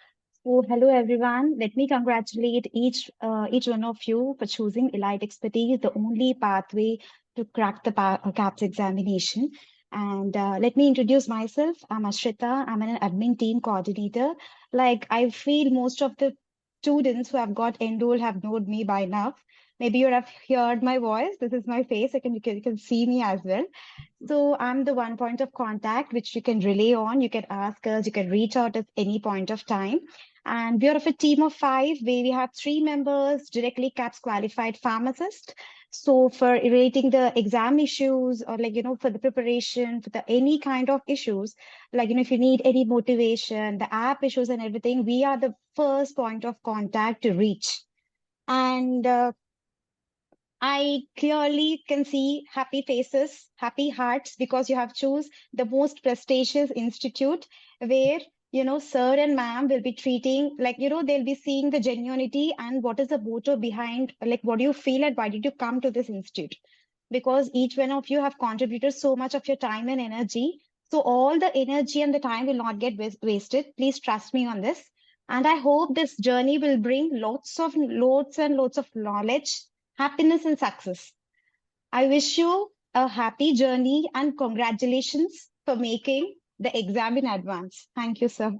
So, hello everyone. Let me congratulate each one of you for choosing Elite Expertise, the only pathway to crack the KAPS examination. And let me introduce myself. I'm Ashrita. I'm an admin team coordinator. Like, I feel most of the students who have got enrolled have known me by now. Maybe you have heard my voice. This is my face. You can see me as well. So I'm the one point of contact which you can rely on. You can ask us, you can reach out at any point of time. And we are of a team of 5 where we have 3 members, directly KAPS qualified pharmacists. So for relating the exam issues or like, for the preparation, for the any kind of issues, like, if you need any motivation, the app issues and everything, we are the first point of contact to reach. And I clearly can see happy faces, happy hearts, because you have choose the most prestigious institute where, sir and ma'am will be treating, like, they'll be seeing the genuinity and what is the motto behind, like, what do you feel and why did you come to this institute? Because each one of you have contributed so much of your time and energy. So all the energy and the time will not get wasted. Please trust me on this. And I hope this journey will bring lots and lots of knowledge, happiness and success. I wish you a happy journey and congratulations for making the exam in advance. Thank you, sir.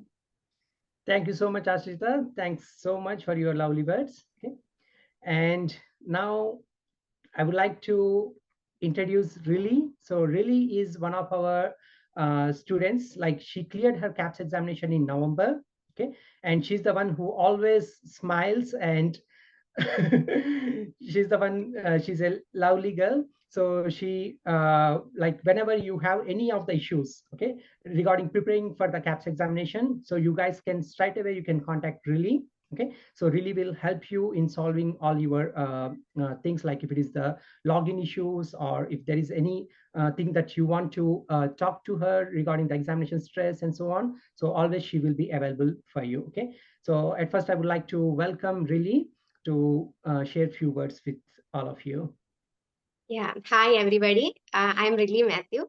Thank you so much, Ashrita. Thanks so much for your lovely words. Okay, and now I would like to introduce Riley. So Riley is one of our students. Like, she cleared her KAPS examination in November. Okay, and she's the one who always smiles, and she's the one. She's a lovely girl. So she like whenever you have any of the issues, okay, regarding preparing for the KAPS examination, so you guys can straight away you can contact Riley. Okay, so really will help you in solving all your things, like if it is the login issues or if there is any thing that you want to talk to her regarding the examination stress and so on. So always she will be available for you. Okay, so at first I would like to welcome Riley to share a few words with all of you. Yeah, hi everybody. I'm Ridley Matthew.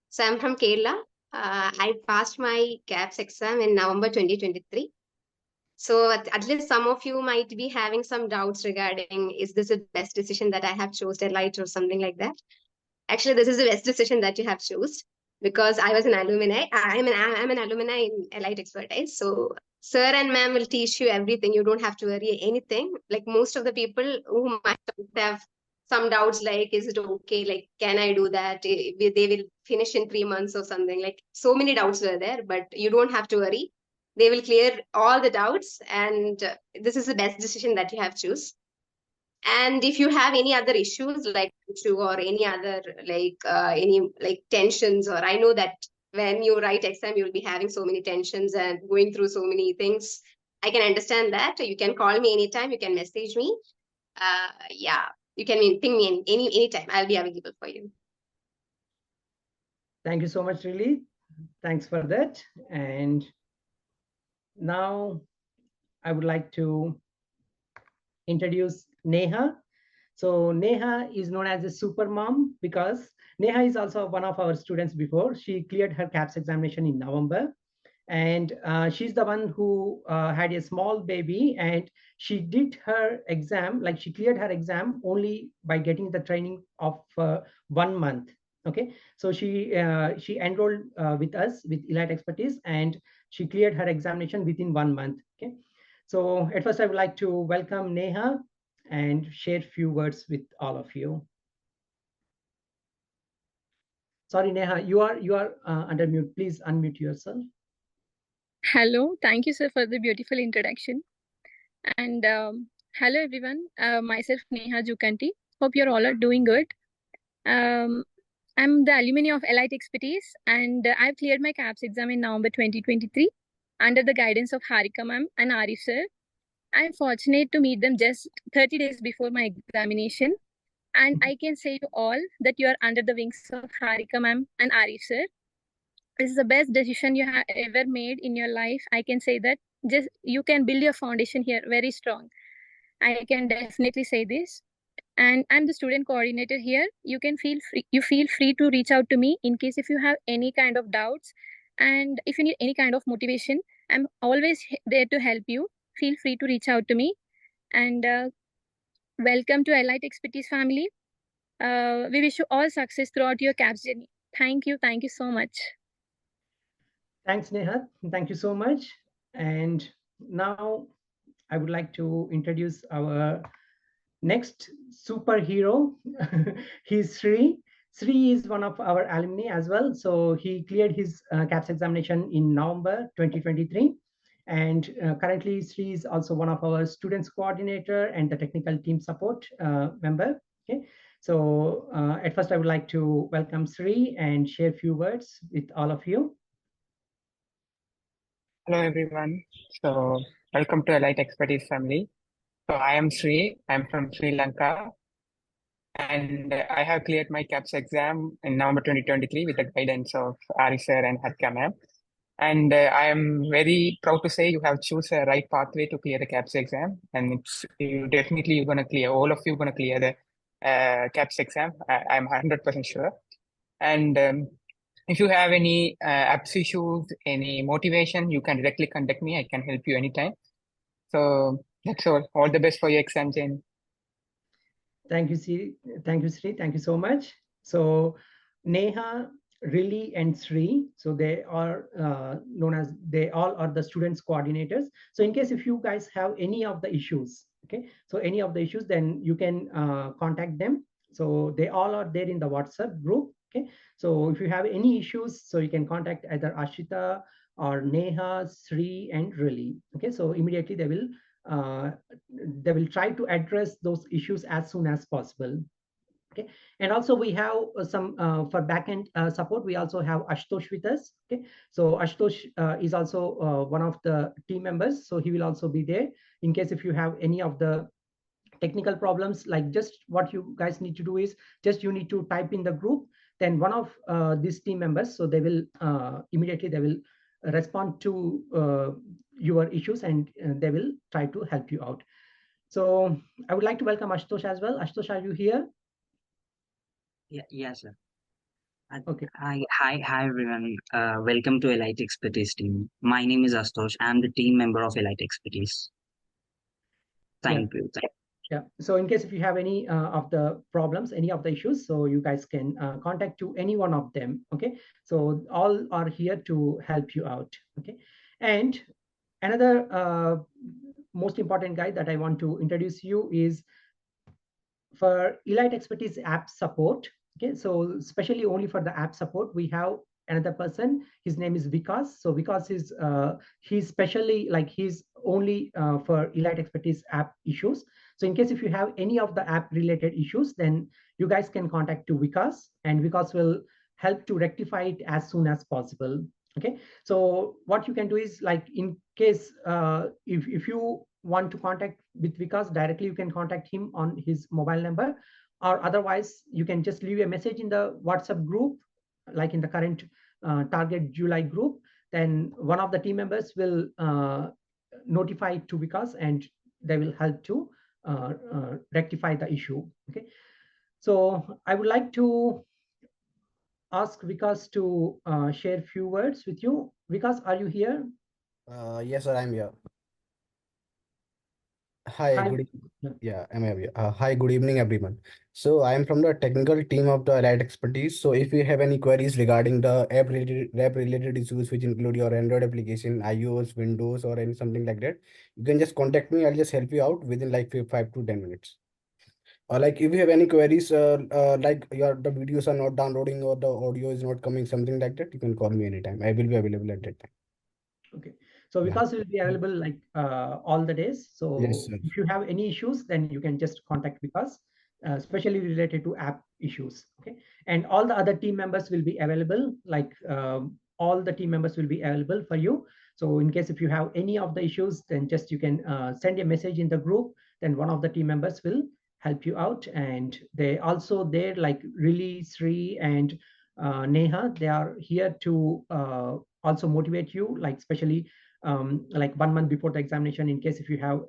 So I'm from Kerala. I passed my KAPS exam in November 2023. So at least some of you might be having some doubts regarding, is this the best decision that I have chosen Elite or something like that? Actually, this is the best decision that you have chosen, because I was an alumni. I'm an alumni in Elite Expertise. So sir and ma'am will teach you everything. You don't have to worry anything. Like most of the people who might have some doubts, like, is it okay? Like, can I do that? They will finish in 3 months or something. Like, so many doubts were there, but you don't have to worry. They will clear all the doubts, and this is the best decision that you have choose. And if you have any other issues like issue or any other any like tensions, or I know that when you write exam you'll be having so many tensions and going through so many things. I can understand that. You can call me anytime, you can message me. Yeah, you can ping me anytime. I'll be available for you. Thank you so much, Riley. Thanks for that. And now I would like to introduce Neha. So Neha is known as a super mom because Neha is also one of our students before. She cleared her KAPS examination in November. And she's the one who had a small baby, and she did her exam, like she cleared her exam only by getting the training of 1 month. Okay, so she enrolled with us with Elite Expertise, and she cleared her examination within 1 month. Okay, so at first I would like to welcome Neha and share a few words with all of you. Sorry, Neha, you are under mute. Please unmute yourself. Hello, thank you, sir, for the beautiful introduction. And hello, everyone. Myself, Neha Jukanti. Hope you're all are doing good. I'm the alumni of Elite Expertise, and I've cleared my KAPS exam in November 2023 under the guidance of Harika ma'am and Arif sir. I'm fortunate to meet them just 30 days before my examination, and I can say you all that you are under the wings of Harika ma'am and Arif sir. This is the best decision you have ever made in your life. I can say that just you can build your foundation here very strong. I can definitely say this. And I'm the student coordinator here. You feel free to reach out to me in case if you have any kind of doubts, and if you need any kind of motivation, I'm always there to help you. Feel free to reach out to me. And welcome to Elite Expertise family. We wish you all success throughout your KAPS journey. Thank you so much. Thanks, Neha. Thank you so much. And now I would like to introduce our next superhero. He's Sri. Sri is one of our alumni as well. So he cleared his KAPS examination in November 2023. And currently, Sri is also one of our students coordinator and the technical team support member. Okay. So at first, I would like to welcome Sri and share a few words with all of you. Hello everyone. So welcome to Elite Expertise family. So I am Sri. I'm from Sri Lanka, and I have cleared my KAPS exam in November 2023 with the guidance of Ari sir and Hatka ma'am. And I am very proud to say you have chosen a right pathway to clear the KAPS exam, and you're gonna clear. All of you gonna clear the KAPS exam. I'm 100% sure. And if you have any apps issues, any motivation, you can directly contact me. I can help you anytime. So that's all. All the best for your exam, Jane. Thank you, Sri. Thank you, Sri. Thank you so much. So Neha, Rilly, and Sri, so they are they all are the students coordinators. So in case if you guys have any of the issues, okay, so any of the issues, then you can contact them. So they all are there in the WhatsApp group. Okay, so if you have any issues, so you can contact either Ashita or Neha, Sri, and Rilly. Okay, so immediately they will try to address those issues as soon as possible. Okay, and also we have some for backend support. We also have Ashtosh with us. Okay, so Ashtosh is also one of the team members, so he will also be there in case if you have any of the technical problems. Like, just what you guys need to do is just you need to type in the group, then one of these team members, so they will immediately they will respond to your issues, and they will try to help you out. So I would like to welcome Ashtosh as well. Ashtosh, are you here? Yes, sir. Okay. Hi, everyone. Welcome to Elite Expertise team. My name is Astosh. I'm the team member of Elite Expertise. Thank you. Yeah. So in case if you have any of the problems, any of the issues, so you guys can contact to any one of them. Okay. So all are here to help you out. Okay. And another most important guy that I want to introduce you is for Elite Expertise app support. Okay, so especially only for the app support, we have another person. His name is Vikas. So Vikas is he's specially like he's only for Elite Expertise app issues. So in case if you have any of the app related issues, then you guys can contact to Vikas, and Vikas will help to rectify it as soon as possible. Okay, so what you can do is, like, in case if you want to contact with Vikas directly, you can contact him on his mobile number, or otherwise you can just leave a message in the WhatsApp group, like in the current target July group. Then one of the team members will notify to Vikas, and they will help to rectify the issue. Okay, so I would like to ask Vikas to share a few words with you. Vikas, are you here? Yes, sir, I'm here. Hi, Hi. good yeah, I'm here. Hi, good evening, everyone. So I'm from the technical team of the Elite Expertise. So if you have any queries regarding the app related issues, which include your Android application, iOS, Windows, or any something like that, you can just contact me. I'll just help you out within like 5 to 10 minutes. Like if you have any queries, like the videos are not downloading or the audio is not coming, something like that, you can call me anytime. I will be available at that time. Okay. So Yeah. Vikas will be available like all the days. So Yes, sir. if you have any issues, then you can just contact Vikas, especially related to app issues. Okay. And all the other team members will be available, like all the team members will be available for you. So in case if you have any of the issues, then just you can send a message in the group, then one of the team members will help you out. And they also there like Lily, Sri, and Neha, they are here to also motivate you, like especially like 1 month before the examination, in case if you have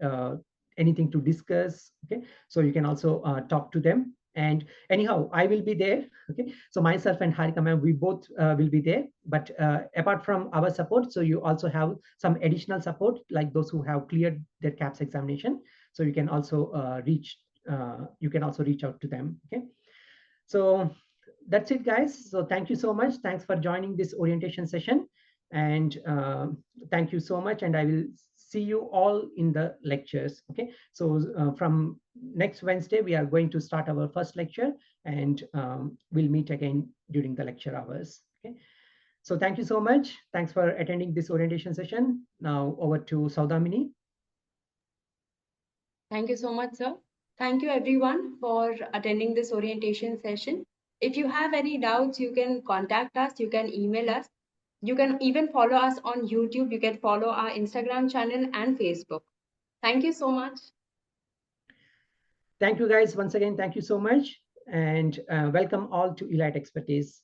anything to discuss. Okay, so you can also talk to them. And anyhow, I will be there. Okay, so myself and Harika ma'am, we both will be there. But apart from our support, so you also have some additional support, like those who have cleared their KAPS examination. So you can also reach out to them. Okay, so that's it, guys. So thank you so much. Thanks for joining this orientation session. And thank you so much. And I will see you all in the lectures. Okay. So from next Wednesday, we are going to start our first lecture, and we'll meet again during the lecture hours. Okay. So thank you so much. Thanks for attending this orientation session. Now over to Saudamini. Thank you so much, sir. Thank you everyone for attending this orientation session. If you have any doubts, you can contact us, you can email us. You can even follow us on YouTube. You can follow our Instagram channel and Facebook. Thank you so much. Thank you, guys. Once again, thank you so much. And welcome all to Elite Expertise.